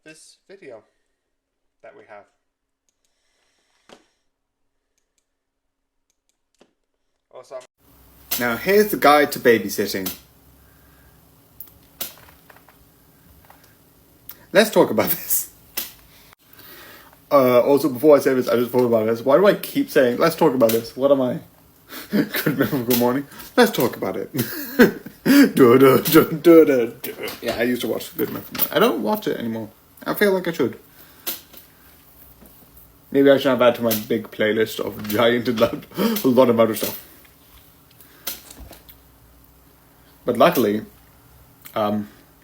S15: this video that we have. Also, now here's the guide to babysitting. Let's talk about this. Also, before I say this, I just thought about this. Why do I keep saying, let's talk about this? What am I? Good morning. Let's talk about it. Yeah, I used to watch Good Mythical Morning. I don't watch it anymore. I feel like I should. Maybe I should add that to my big playlist of giant and a lot of other stuff. But luckily,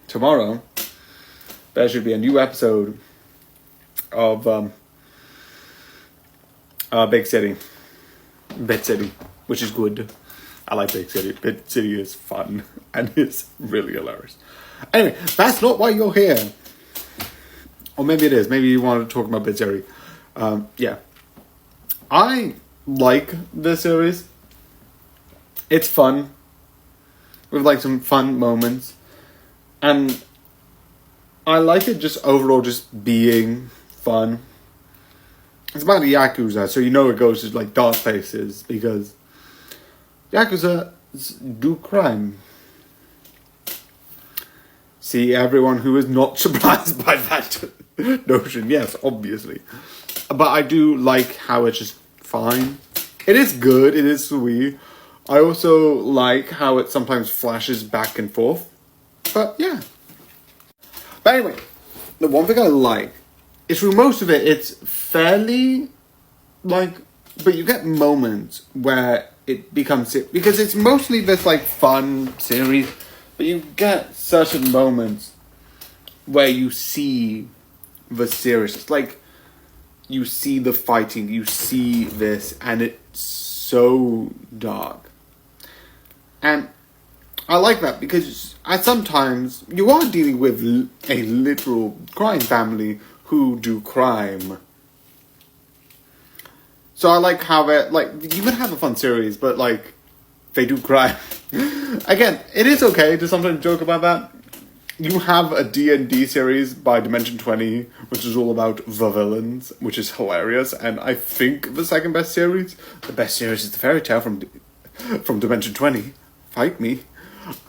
S15: tomorrow, there should be a new episode of Big City, which is good. I like Big City. Big City is fun and it's really hilarious. Anyway, that's not why you're here. Or maybe it is. Maybe you want to talk about Big City. Yeah. I like this series. It's fun. With like some fun moments. And I like it just overall just being fun. It's about the Yakuza, so you know it goes to like dark places because Yakuza do crime. See, everyone who is not surprised by that notion, yes, obviously. But I do like how it's just fine. It is good, it is sweet. I also like how it sometimes flashes back and forth. But yeah. But anyway, the one thing I like is through most of it, it's fairly like, but you get moments where it becomes, because it's mostly this like fun series, but you get certain moments where you see the seriousness, like you see the fighting, you see this, and it's so dark. And I like that because sometimes you are dealing with a literal crime family who do crime. So I like how it, like, you can have a fun series, but like, they do crime. Again, it is okay to sometimes joke about that. You have a D&D series by Dimension 20, which is all about the villains, which is hilarious, and I think the second best series, the best series is the Fairy Tale from Dimension 20. Fight me.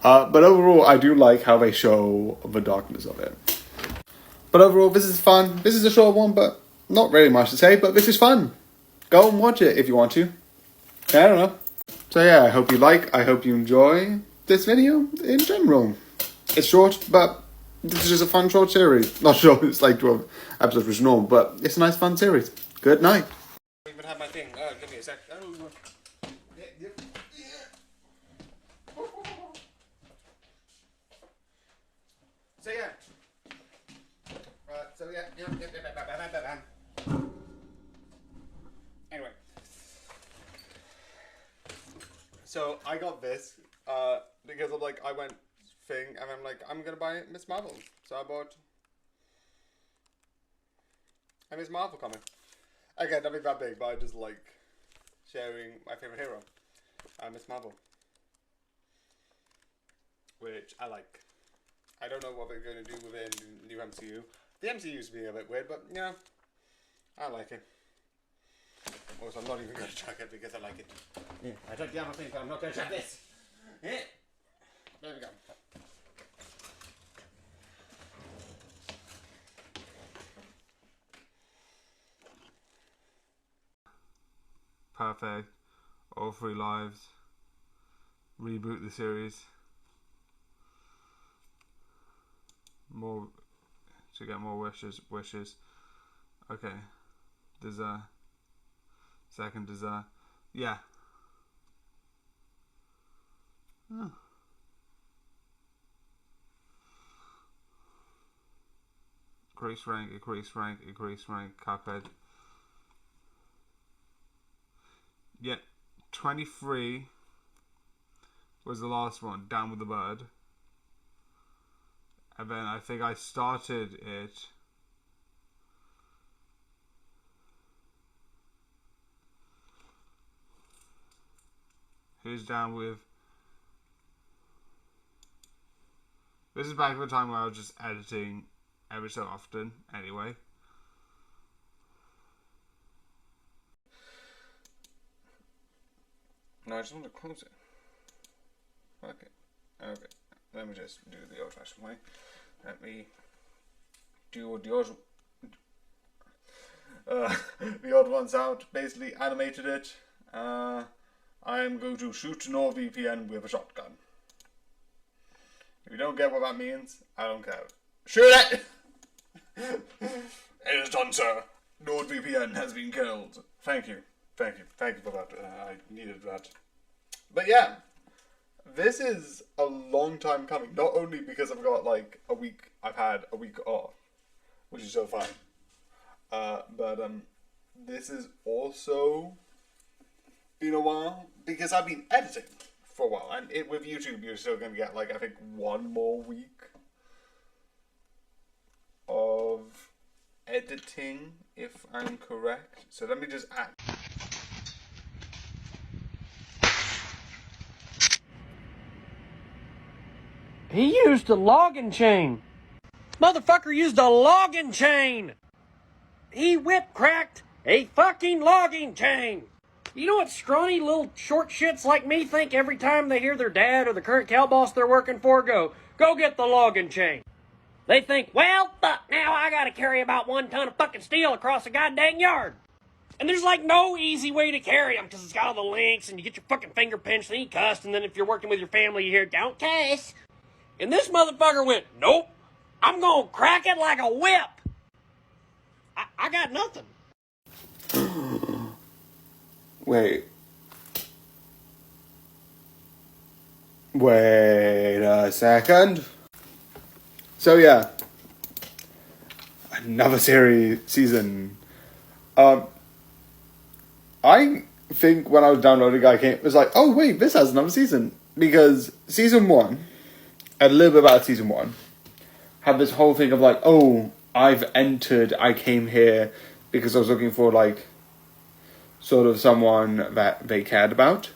S15: But overall, I do like how they show the darkness of it. But overall, this is fun. This is a short one, but not really much to say, but this is fun. Go and watch it if you want to. I don't know. So yeah, I hope you enjoy this video in general. It's short, but this is just a fun short series. Not short, it's like 12 episodes, which is normal, but it's a nice fun series. Good night. I even have my thing. Give me a sec. So yeah. Anyway. So I got this because of like I went thing and I'm like I'm gonna buy Miss Marvel. So I bought a Miss Marvel comic. Again, nothing that big, but I just like sharing my favorite hero, Miss Marvel, which I like. I don't know what they're going to do with it in the new MCU. The MCU used to be a bit weird, but yeah, I like it. Also, I'm not even going to check it because I like it. Yeah, I took the other thing, but I'm not going to check this. Yeah. There we go.
S14: Perfect. All 3 lives. Reboot the series. More to get more wishes. Okay. Dessert. Second dessert. Yeah. Oh. Increase rank, Cuphead. Yeah, 23 was the last one, Down with the Bird. And then I think I started it who's down with... This is back at the time where I was just editing every so often, anyway.
S15: No, I just want to close it. Okay. Let me just do the old-fashioned way. Let me do the odd ones out. Basically animated it. I am going to shoot NordVPN with a shotgun. If you don't get what that means, I don't care. Shoot it! It is done, sir. NordVPN has been killed. Thank you for that. I needed that. But yeah, this is a long time coming. Not only because I've got like a week, I've had a week off, which is so fine. But this has also been a while because I've been editing for a while, and with YouTube, you're still gonna get like I think 1 more week of editing, if I'm correct. So let me just add.
S3: He used a logging chain. Motherfucker used a logging chain. He whip cracked a fucking logging chain. You know what scrawny little short shits like me think every time they hear their dad or the current cow boss they're working for go get the logging chain? They think, well, fuck, now I gotta carry about 1 ton of fucking steel across a goddamn yard. And there's like no easy way to carry them because it's got all the links and you get your fucking finger pinched and you cuss, and then if you're working with your family you hear, don't cuss. And this motherfucker went, nope, I'm gonna crack it like a whip. I got nothing.
S15: Wait a second. So yeah, another season. I think when I was downloading, it was like, oh wait, this has another season, because season 1, a little bit about season 1, had this whole thing of like, oh, I came here because I was looking for like sort of someone that they cared about.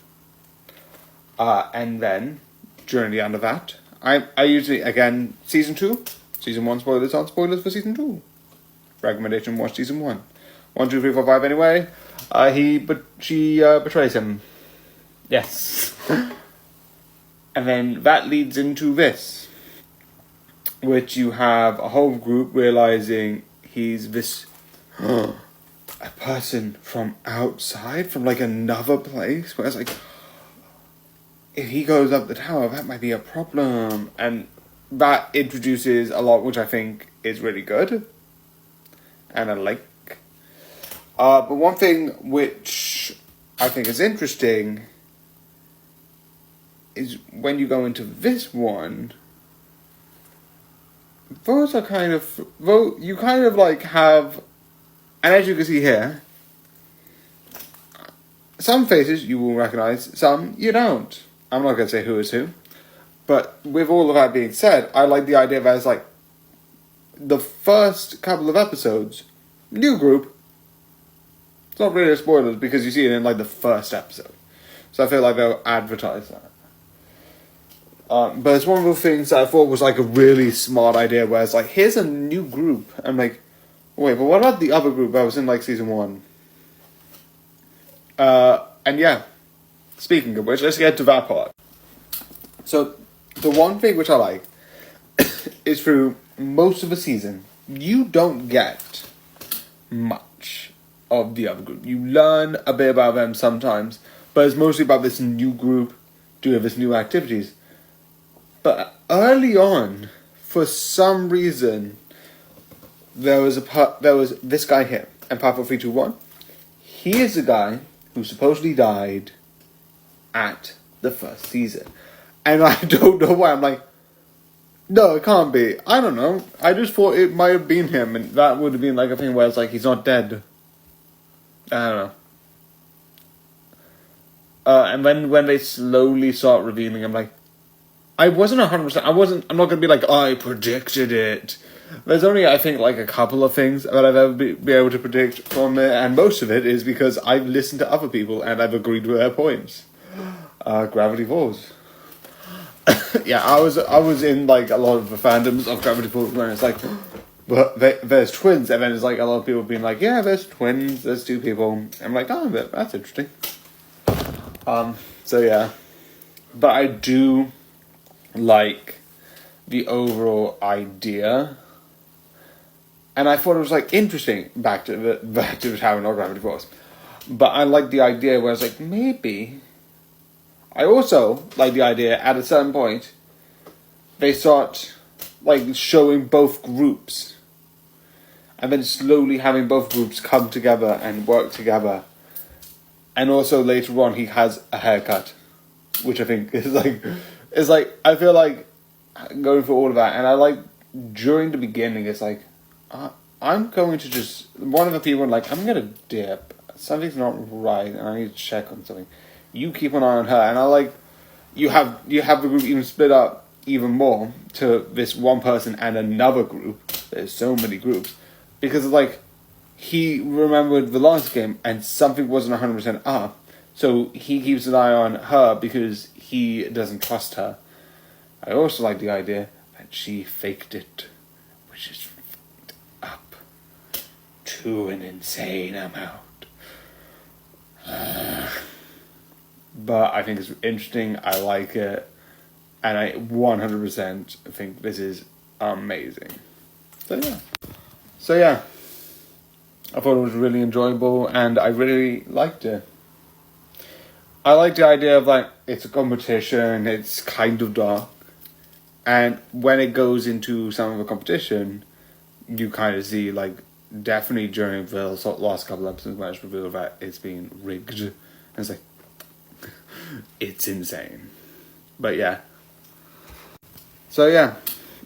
S15: And then during the end of that, I usually, again, season 2, season 1 spoilers aren't spoilers for season 2. Recommendation, watch season 1. 1, 2, 3, 4, 5 anyway. She betrays him. Yes. And then that leads into this, which you have a whole group realizing he's this a person from outside, from like another place, where it's like, if he goes up the tower, that might be a problem. And that introduces a lot, which I think is really good, and I like. But one thing which I think is interesting is when you go into this one, those are kind of, you kind of like have, and as you can see here, some faces you will recognize, some you don't. I'm not going to say who is who, but with all of that being said, I like the idea that it's like, the first couple of episodes, new group. It's not really a spoilers because you see it in like the first episode. So I feel like they'll advertise that. But it's one of the things that I thought was like a really smart idea, where it's like, here's a new group. I'm like, wait, but what about the other group that was in like season 1? And yeah, speaking of which, let's get to that part. So the one thing which I like is through most of the season, you don't get much of the other group. You learn a bit about them sometimes, but it's mostly about this new group doing this new activities. But early on, for some reason, there was this guy here, and Part 321. He is the guy who supposedly died at the first season. And I don't know why. I'm like, no, it can't be. I don't know. I just thought it might have been him, and that would have been like a thing where it's like, he's not dead. I don't know. And when they slowly start revealing, I'm like, I wasn't 100%. I'm not going to be like, I predicted it. There's only, I think, like a couple of things that I've ever be able to predict from it, and most of it is because I've listened to other people and I've agreed with their points. Gravity Falls. Yeah, I was in like a lot of the fandoms of Gravity Falls when it's like, but there's twins, and then there's like a lot of people being like, yeah, there's twins, there's two people. I'm like, oh, that's interesting. So yeah, but I do like the overall idea, and I thought it was like interesting back to the Tower of Gravity Falls. But I like the idea where it's like, maybe. I also like the idea at a certain point they start like showing both groups, and then slowly having both groups come together and work together. And also later on he has a haircut, which I think is like I feel like going for all of that. And I like during the beginning it's like I'm going to just, one of the people like, I'm gonna dip, something's not right and I need to check on something. You keep an eye on her, and I like you have the group even split up even more to this one person and another group. There's so many groups because like he remembered the last game and something wasn't 100% up, so he keeps an eye on her because he doesn't trust her. I also like the idea that she faked it, which is fucked up to an insane amount. But I think it's interesting, I like it, and I 100% think this is amazing. So yeah, I thought it was really enjoyable, and I really liked it. I like the idea of like, it's a competition, it's kind of dark, and when it goes into some of the competition, you kind of see like, definitely during the last couple episodes when it's revealed that it's being rigged, and it's like, it's insane. But yeah. So yeah,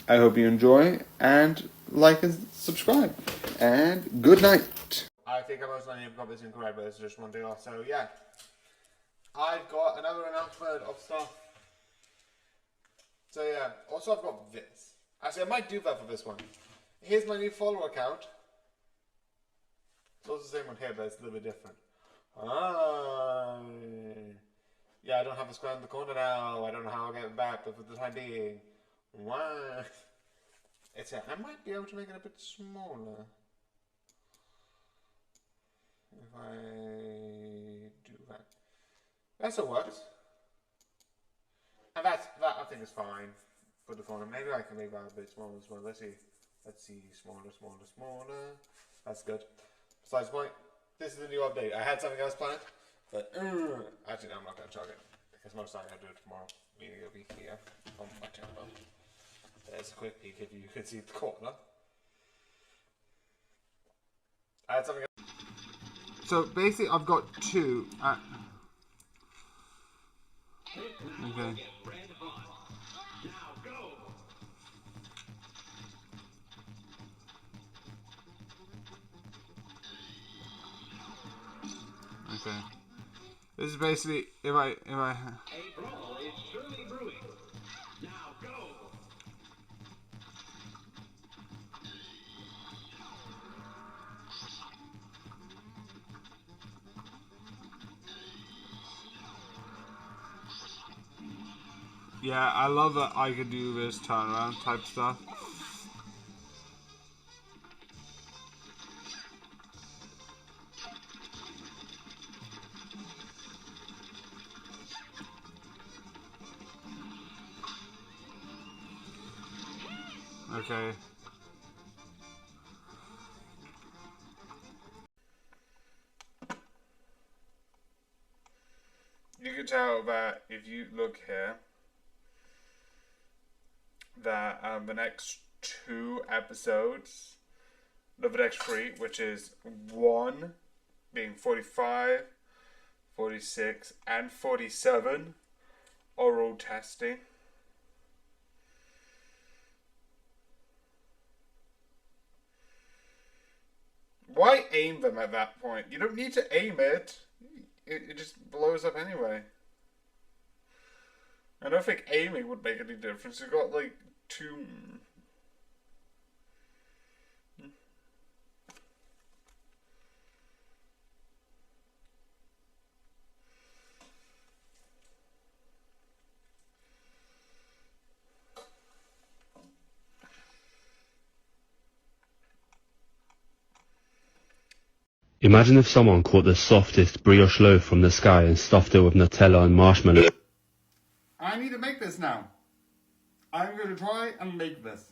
S15: I hope you enjoy, and like and subscribe, and good night. I think I most likely have got this incorrect, but it's just one day off. So yeah, I've got another announcement of stuff. So yeah, also I've got this. Actually, I might do that for this one. Here's my new follower account. It's also the same one here, but it's a little bit different. Yeah, I don't have a square in the corner now. I don't know how I'll get it back, but for the time being, why? I might be able to make it a bit smaller. If I do that. That still works. And that I think is fine for the corner. Maybe I can make that a bit smaller as well. Let's see. Smaller. That's good. Besides the point, this is the new update. I had something else planned, but actually no, I'm not going to chug it because most likely I'll do it tomorrow. Meaning it'll be here on my channel. There's a quick peek if you could see the corner. I had something else.
S14: So basically I've got two okay. Okay. This is basically if I yeah, I love that I could do this turnaround type stuff. Okay. You can tell that if you look here, that the next 2 episodes, the next 3, which is 1 being 45, 46, and 47, oral testing. Why aim them at that point? You don't need to aim it. It just blows up anyway. I don't think aiming would make any difference. You've got like 2...
S4: Imagine if someone caught the softest brioche loaf from the sky and stuffed it with Nutella and marshmallow.
S24: I need to make this now. I'm going to try and make this.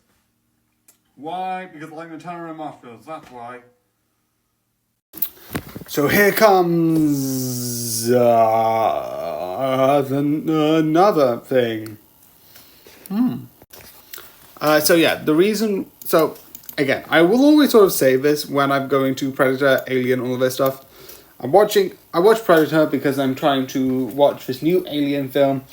S24: Why? Because I like Nutella and marshmallows, that's why. So here comes another thing. So yeah, the reason... So, again, I will always sort of say this when I'm going to Predator, Alien, all of this stuff. I watch Predator because I'm trying to watch this new Alien film.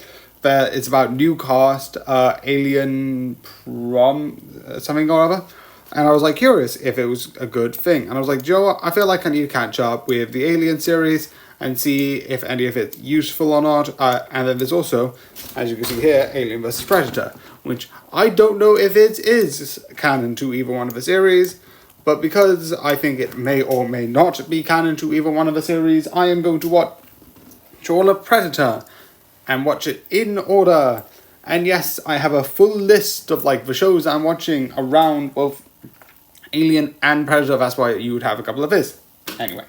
S24: That it's about new cast, Alien something or other. And I was like curious if it was a good thing. And I was like, Joe, I feel like I need to catch up with the Alien series and see if any of it's useful or not. And then there's also, as you can see here, Alien vs. Predator, which I don't know if it is canon to either one of the series, but because I think it may or may not be canon to either one of the series, I am going to watch all of Predator and watch it in order. And yes, I have a full list of like the shows I'm watching around both Alien and Predator. That's why you would have a couple of this. Anyway,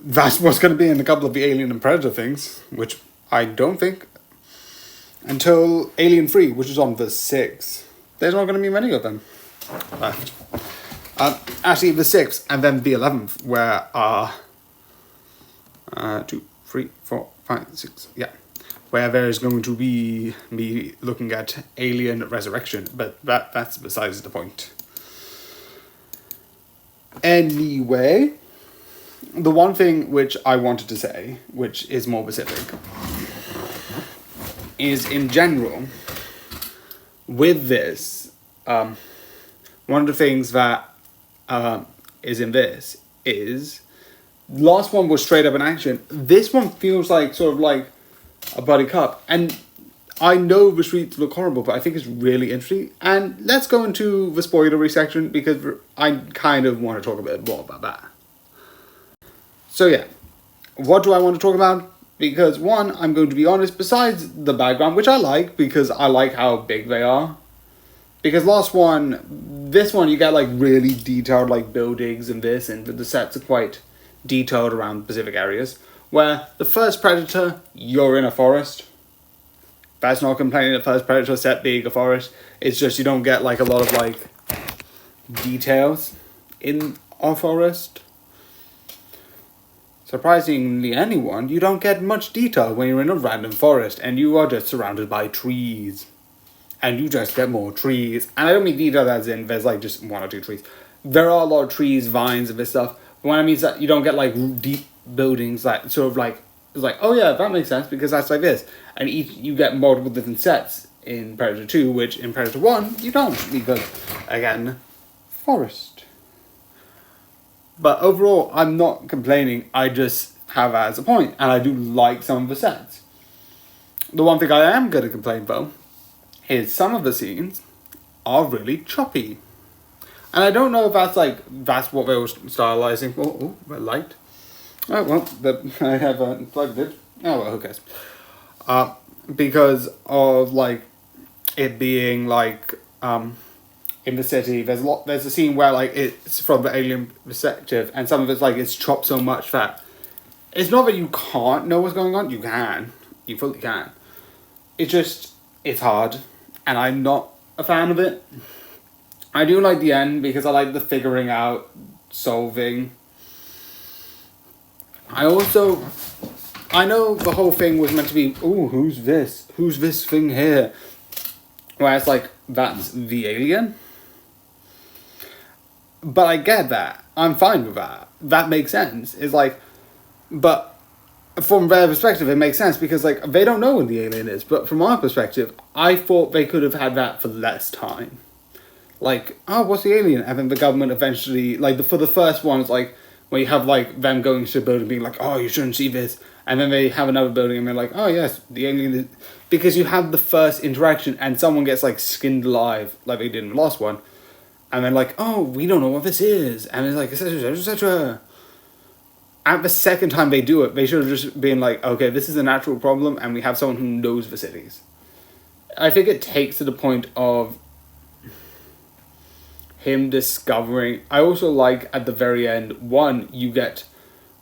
S24: that's what's going to be in a couple of the Alien and Predator things, which I don't think until Alien 3, which is on the 6th. There's not going to be many of them left. Actually, the 6th and then the 11th, where 2, 3, 4, 5, 6, yeah. Where there is going to be me looking at Alien Resurrection, but that's besides the point. Anyway, the one thing which I wanted to say, which is more specific, is in general, with this, one of the things that is in this is, last one was straight up an action. This one feels like sort of like a buddy cop, and I know the streets look horrible, but I think it's really interesting. And let's go into the spoilery section because I kind of want to talk a bit more about that. So yeah, what do I want to talk about? Because one, I'm going to be honest, besides the background, which I like because I like how big they are. Because this one you get like really detailed like buildings and this, and the sets are quite detailed around specific areas. Where the first Predator, you're in a forest. That's not complaining the first Predator set being a forest. It's just you don't get like a lot of like details in a forest. Surprisingly anyone, you don't get much detail when you're in a random forest and you are just surrounded by trees. And you just get more trees. And I don't mean detail as in there's like just 1 or 2 trees. There are a lot of trees, vines and this stuff. But what I mean is that you don't get like deep buildings that sort of like, it's like, oh yeah, that makes sense because that's like this. And you get multiple different sets in Predator 2, which in Predator 1, you don't. Because, again, forest. But overall, I'm not complaining. I just have that as a point. And I do like some of the sets. The one thing I am going to complain though is some of the scenes are really choppy. And I don't know if that's what they were stylizing. Oh, red light. Oh, well, I have plugged it. Oh, well, who cares? Because of, like, it being, like, in the city, there's a scene where, like, it's from the alien perspective, and some of it's, like, it's chopped so much that it's not that you can't know what's going on. You can. You fully can. It's just, it's hard, and I'm not a fan of it.
S15: I do like the end because I like the figuring out, solving. I know the whole thing was meant to be, ooh, who's this? Who's this thing here? Whereas, like, that's the alien. But I get that. I'm fine with that. That makes sense. It's like, but from their perspective, it makes sense because, like, they don't know what the alien is. But from our perspective, I thought they could have had that for less time. Like, oh, what's the alien? And then the government eventually, like, for the first one, it's like, where you have, like, them going to a building being like, oh, you shouldn't see this. And then they have another building and they're like, oh, yes, the alien is... Because you have the first interaction and someone gets, like, skinned alive, like they did in the last one. And they're like, oh, we don't know what this is. And it's like, etc., etc. At the second time they do it, they should have just been like, okay, this is a natural problem and we have someone who knows the cities. I think it takes to the point of him discovering... I also like, at the very end, one, you get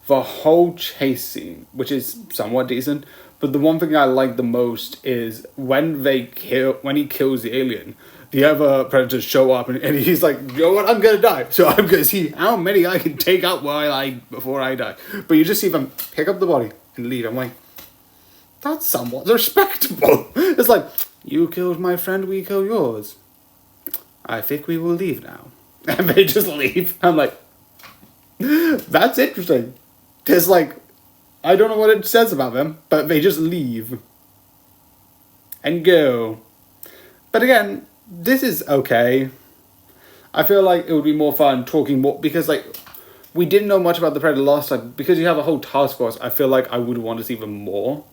S15: the whole chase scene, which is somewhat decent. But the one thing I like the most is when he kills the alien, the other predators show up and he's like, you know what, I'm gonna die. So I'm gonna see how many I can take out before I die. But you just see them pick up the body and leave. I'm like, that's somewhat respectable. It's like, you killed my friend, we kill yours. I think we will leave now. And they just leave. I'm like, that's interesting. There's like, I don't know what it says about them, but they just leave. And go. But again, this is okay. I feel like it would be more fun talking more, because like, we didn't know much about the Predator last time. Because you have a whole task force, I feel like I would want to see them more.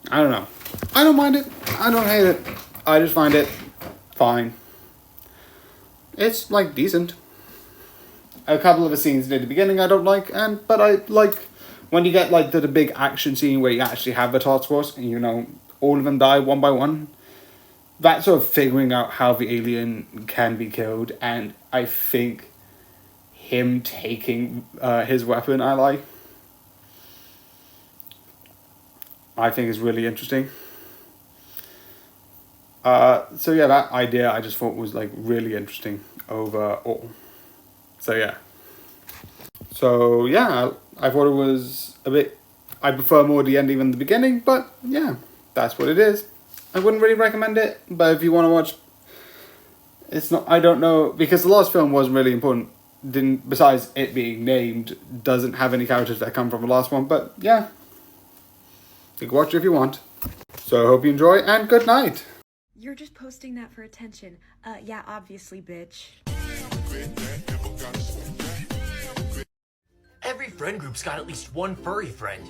S15: I don't know. I don't mind it. I don't hate it. I just find it fine. It's like decent. A couple of the scenes near the beginning I don't like, but I like when you get like the big action scene where you actually have the task force and, you know, all of them die one by one. That's sort of figuring out how the alien can be killed, and I think him taking his weapon I think is really interesting. So yeah, that idea I just thought was like really interesting overall. So yeah. I thought it was a bit... I prefer more the ending than the beginning, but yeah, that's what it is. I wouldn't really recommend it, but if you want to watch... It's not... I don't know, because the last film wasn't really important. Besides it being named, doesn't have any characters that come from the last one, but yeah. You can watch it if you want. So I hope you enjoy, and good night.
S6: You're just posting that for attention. Yeah, obviously, bitch.
S7: Every friend group's got at least one furry friend.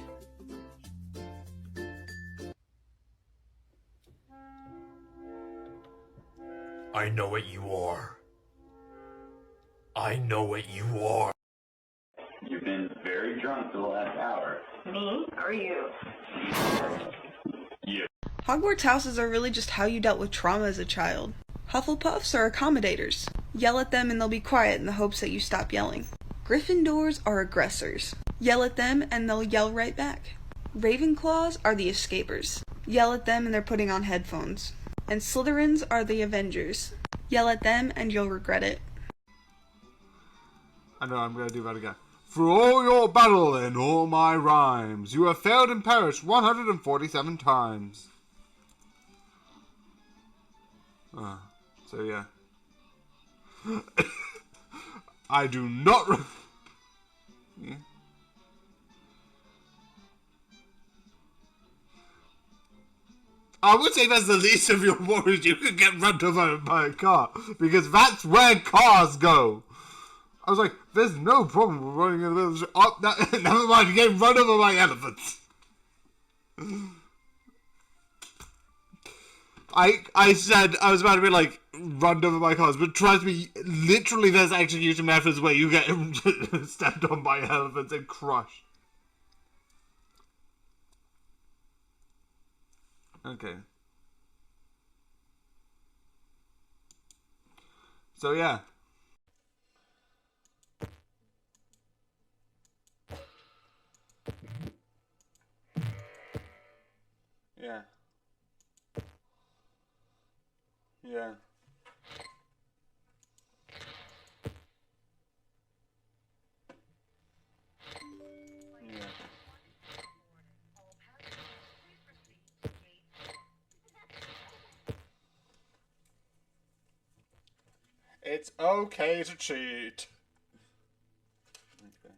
S7: I know what you are. I know what you are.
S9: You've been very drunk for the last hour.
S10: Me or you?
S9: You.
S10: Hogwarts houses are really just how you dealt with trauma as a child. Hufflepuffs are accommodators. Yell at them and they'll be quiet in the hopes that you stop yelling. Gryffindors are aggressors. Yell at them and they'll yell right back. Ravenclaws are the escapers. Yell at them and they're putting on headphones. And Slytherins are the avengers. Yell at them and you'll regret it.
S14: I know, I'm gonna do that again. For all your battle and all my rhymes, you have failed and perished 147 times. So yeah. I do not... Yeah. I would say that's the least of your worries. You could get run over by a car, because that's where cars go. I was like, there's no problem with running in the middle of the street. Oh, never mind, getting run over by elephants. I said I was about to be like, run over by cars, but trust me, literally there's execution methods where you get stepped on by elephants and crushed. Okay. So yeah. Yeah. Yeah. It's okay to cheat. Okay.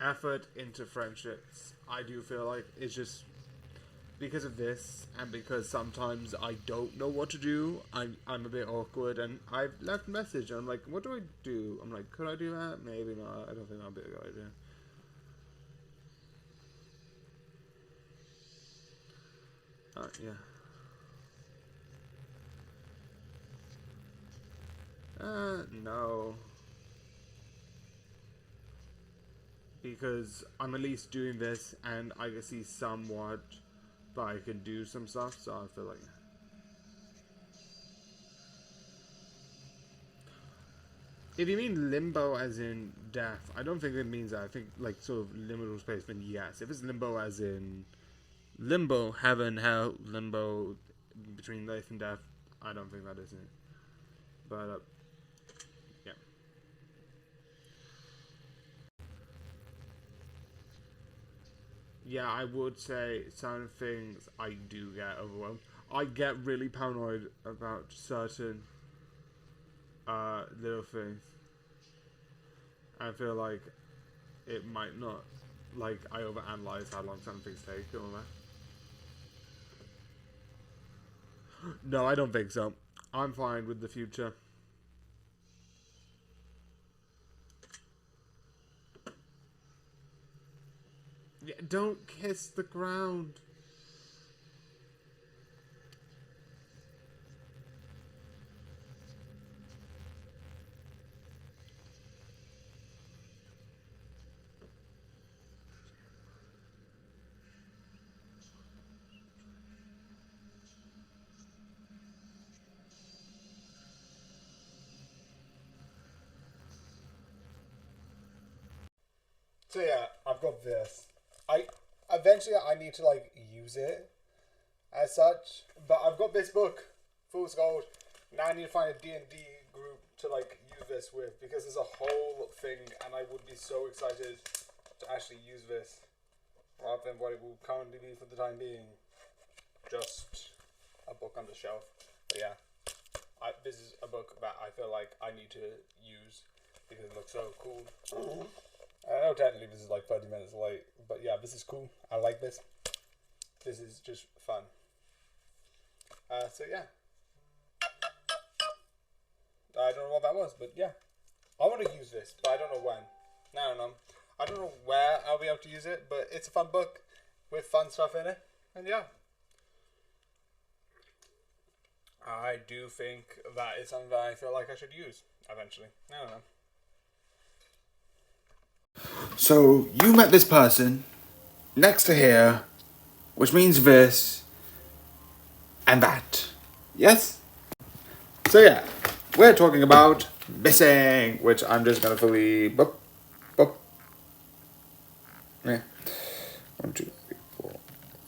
S14: Effort into friendships, I do feel like it's just because of this, and because sometimes I don't know what to do. I'm a bit awkward, and I've left a message. And I'm like, what do I do? I'm like, could I do that? Maybe not. I don't think that'd be a good idea. Yeah. No. Because I'm at least doing this, and I can see somewhat that I can do some stuff, so I feel like... If you mean limbo as in death, I don't think it means that. I think, like, sort of liminal space, then yes. If it's limbo as in limbo, heaven, hell, limbo, between life and death, I don't think that is it. But, yeah. Yeah, I would say some things I do get overwhelmed. I get really paranoid about certain little things. I feel like it might not, like, I overanalyze how long some things take and all that. No, I don't think so. I'm fine with the future. Yeah, don't kiss the ground. So yeah, I've got this. Eventually I need to like use it as such, but I've got this book, Fool's Gold. Now I need to find a D&D group to like use this with, because there's a whole thing, and I would be so excited to actually use this rather than what it will currently be for the time being, just a book on the shelf. But yeah, this is a book that I feel like I need to use because it looks so cool. I know technically this is like 30 minutes late, but yeah, this is cool. I like this. This is just fun. So yeah. I don't know what that was, but yeah. I want to use this, but I don't know when. I don't know. I don't know where I'll be able to use it, but it's a fun book with fun stuff in it. And yeah. I do think that is something that I feel like I should use eventually. I don't know. So, you met this person next to here, which means this and that. Yes? So yeah, we're talking about missing, which I'm just gonna fully boop, boop. Yeah. 1, 2, 3, 4,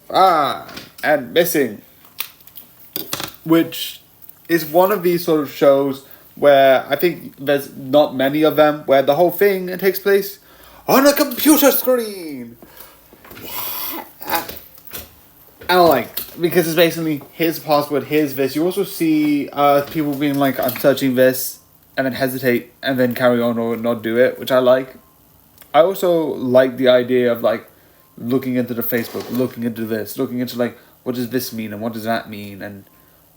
S14: 5. And missing, which is one of these sort of shows where I think there's not many of them where the whole thing takes place on a computer screen. Yeah. And I like, because it's basically his password, here's this. You also see people being like, I'm searching this, and then hesitate, and then carry on or not do it, which I like. I also like the idea of like looking into the Facebook, looking into this, looking into like, what does this mean and what does that mean and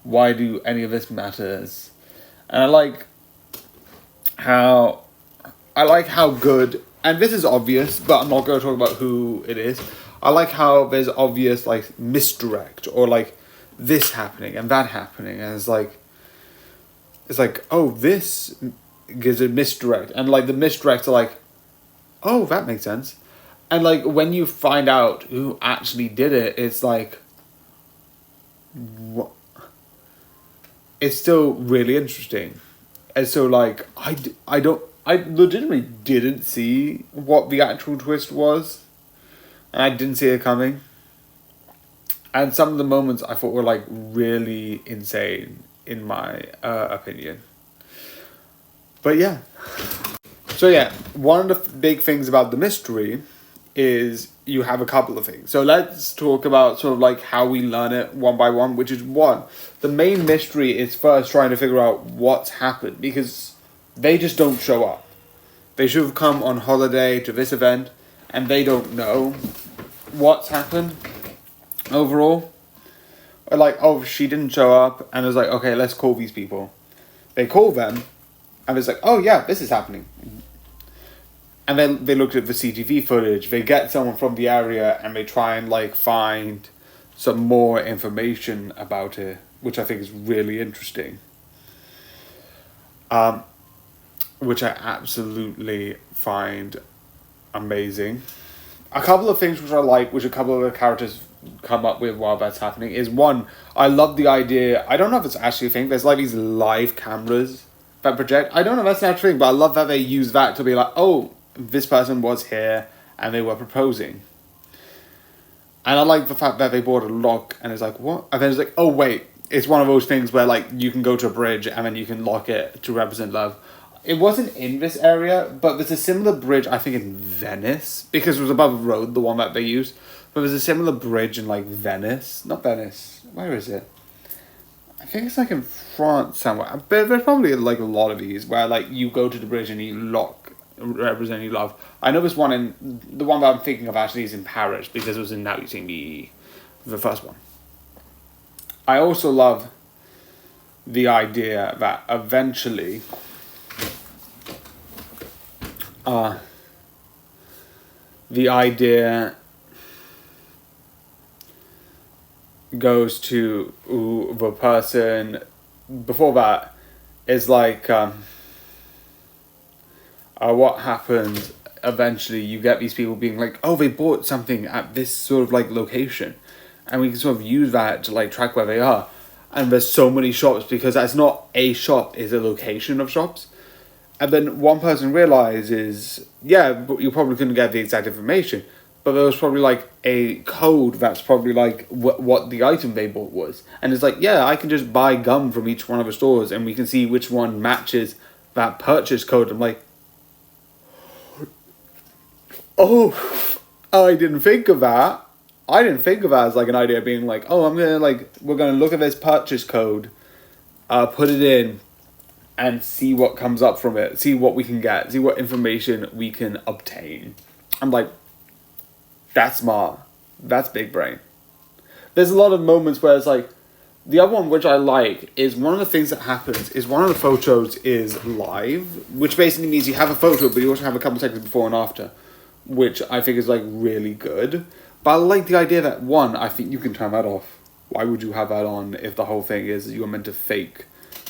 S14: why do any of this matters? And I like how good, and this is obvious, but I'm not going to talk about who it is. I like how there's obvious like misdirect or like this happening and that happening, and it's like, oh, this gives a misdirect, and like the misdirects are like, oh, that makes sense. And like when you find out who actually did it, it's like, what? It's still really interesting. And so like I don't,
S15: I legitimately didn't see what the actual twist was. And I didn't see it coming. And some of the moments I thought were like really insane in my opinion. But yeah. So yeah, one of the big things about the mystery is you have a couple of things. So let's talk about sort of like how we learn it one by one, which is one. The main mystery is first trying to figure out what's happened because they just don't show up. They should have come on holiday to this event and they don't know what's happened overall. Or like, oh, she didn't show up and it's like, okay, let's call these people. They call them and it's like, oh yeah, this is happening. And then they looked at the CCTV footage. They get someone from the area and they try and like find some more information about it, which I think is really interesting. Which I absolutely find amazing. A couple of things which I like, which a couple of the characters come up with while that's happening, is one, I love the idea, I don't know if it's actually a thing, there's like these live cameras that project. I don't know if that's an actual thing, but I love that they use that to be like, oh, this person was here and they were proposing. And I like the fact that they bought a lock and it's like, what? And then it's like, oh wait, it's one of those things where like you can go to a bridge and then you can lock it to represent love. It wasn't in this area, but there's a similar bridge, I think, in Venice, because it was above a road, the one that they used. But there's a similar bridge in like Venice. Not Venice. Where is it? I think it's like in France somewhere. But there's probably like a lot of these where like you go to the bridge and you lock representing love. I know this one in the one that I'm thinking of actually is in Paris because it was in Now You See Me, the first one. I also love the idea that eventually the idea goes to the person before that is like what happens eventually, you get these people being like, oh, they bought something at this sort of like location and we can sort of use that to like track where they are. And there's so many shops because that's not a shop, it's a location of shops. And then one person realizes, yeah, but you probably couldn't get the exact information, but there was probably like a code that's probably like what the item they bought was. And it's like, yeah, I can just buy gum from each one of the stores and we can see which one matches that purchase code. I'm like, oh, I didn't think of that. I didn't think of that as like an idea being like, oh, we're gonna look at this purchase code, put it in, and see what comes up from it, see what we can get, see what information we can obtain. I'm like, that's smart. That's big brain. There's a lot of moments where it's like, the other one which I like is one of the things that happens is one of the photos is live, which basically means you have a photo, but you also have a couple seconds before and after, which I think is like really good. But I like the idea that one, I think you can turn that off. Why would you have that on if the whole thing is you're meant to fake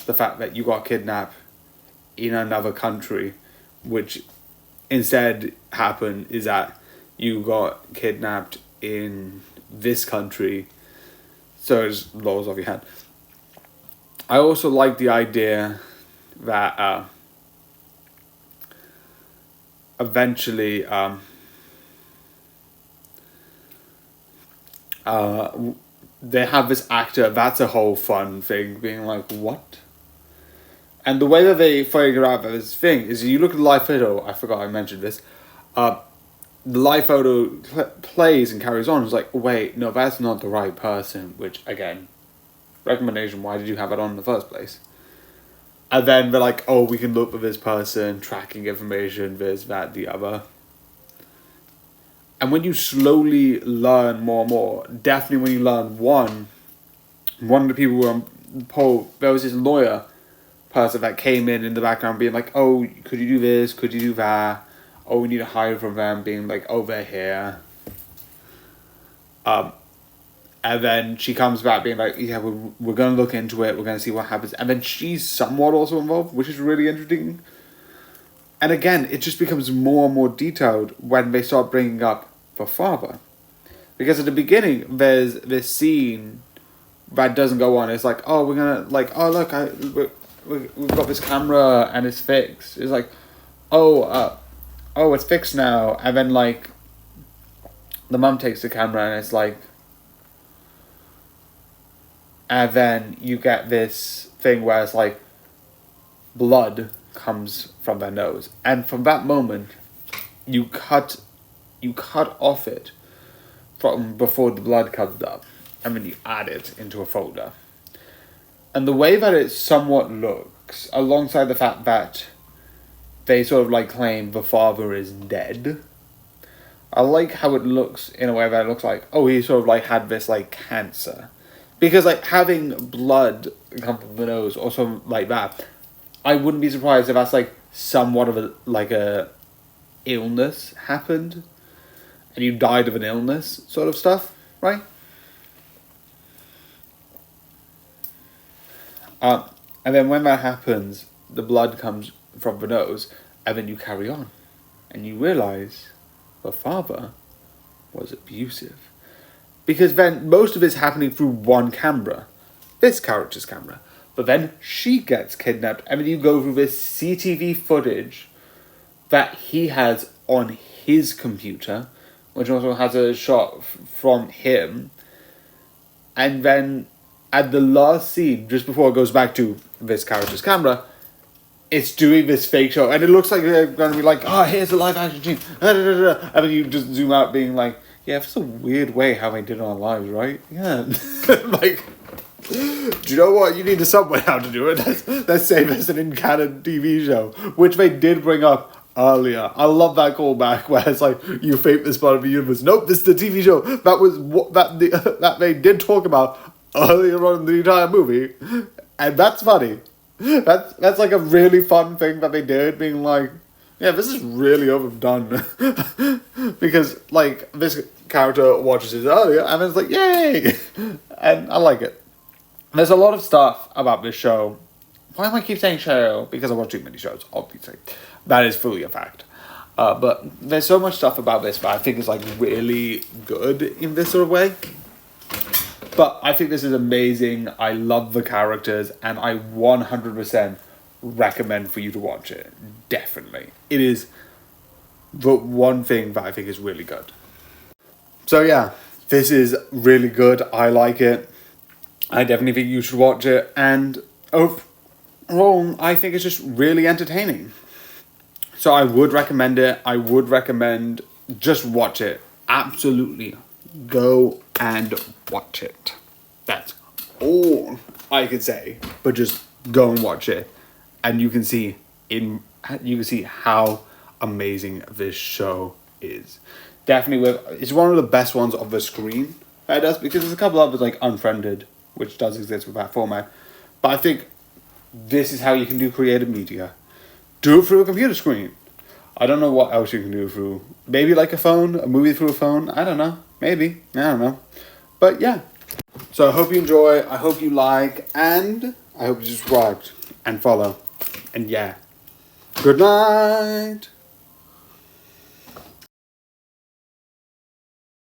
S15: the fact that you got kidnapped in another country, which instead happened is that you got kidnapped in this country, so it's laws off your hand. I also like the idea that eventually they have this actor, that's a whole fun thing, being like, what? And the way that they figure out that this thing is you look at the live photo, I forgot I mentioned this, the live photo plays and carries on, it's like, wait, no, that's not the right person, which, again, recommendation, why did you have it on in the first place? And then they're like, oh, we can look for this person, tracking information, this, that, the other. And when you slowly learn more and more, definitely when you learn one of the people were Paul, there was this lawyer person that came in the background being like, oh, could you do this, could you do that, oh, we need to hire from them, being like, oh, they're here. And then she comes back being like, yeah, we're going to look into it, we're going to see what happens. And then she's somewhat also involved, which is really interesting. And again, it just becomes more and more detailed when they start bringing up the father. Because at the beginning, there's this scene that doesn't go on. It's like, oh, we're going to, like, oh, look, we've got this camera and it's fixed. It's like, oh, it's fixed now. And then, like, the mum takes the camera and it's like, and then you get this thing where it's like, blood comes from their nose. And from that moment, you cut off it from before the blood comes up. And then you add it into a folder. And the way that it somewhat looks, alongside the fact that they sort of like claim the father is dead, I like how it looks in a way that it looks like, oh, he sort of like had this like cancer. Because like having blood come from the nose or something like that, I wouldn't be surprised if that's like somewhat of a illness happened and you died of an illness sort of stuff, right? And then when that happens, the blood comes from the nose, and then you carry on. And you realise the father was abusive. Because then most of it's happening through one camera. This character's camera. But then she gets kidnapped, and then you go through this CCTV footage that he has on his computer, which also has a shot from him. And then at the last scene, just before it goes back to this character's camera, it's doing this fake show. And it looks like they're going to be like, oh, here's the live action scene. And then you just zoom out being like, yeah, it's a weird way how they did it on live, right? Yeah. Like, do you know what? You need to sub way how to do it. Let's say this an in-canon TV show, which they did bring up earlier. I love that callback where it's like, you fake this part of the universe. Nope, this is the TV show. That was what that they did talk about earlier on in the entire movie. And that's funny. That's like a really fun thing that they did, being like, yeah, this is really overdone. Because, like, this character watches it earlier, and it's like, yay! And I like it. There's a lot of stuff about this show. Why do I keep saying show? Because I watch too many shows, obviously. That is fully a fact. But there's so much stuff about this that I think is, like, really good in this sort of way. But I think this is amazing. I love the characters, and I 100% recommend for you to watch it. Definitely. It is the one thing that I think is really good. So yeah, this is really good. I like it. I definitely think you should watch it. And overall, I think it's just really entertaining. So I would recommend it. I would recommend just watch it. Absolutely. Go and watch it. That's all I could say. But just go and watch it. And you can see how amazing this show is. Definitely, it's one of the best ones of the screen. It does, because there's a couple others like Unfriended, which does exist with that format. But I think this is how you can do creative media. Do it through a computer screen. I don't know what else you can do through. Maybe like a phone, a movie through a phone. I don't know. Maybe. I don't know. But yeah. So I hope you enjoy. I hope you like. And I hope you subscribe and follow. And yeah. Good night.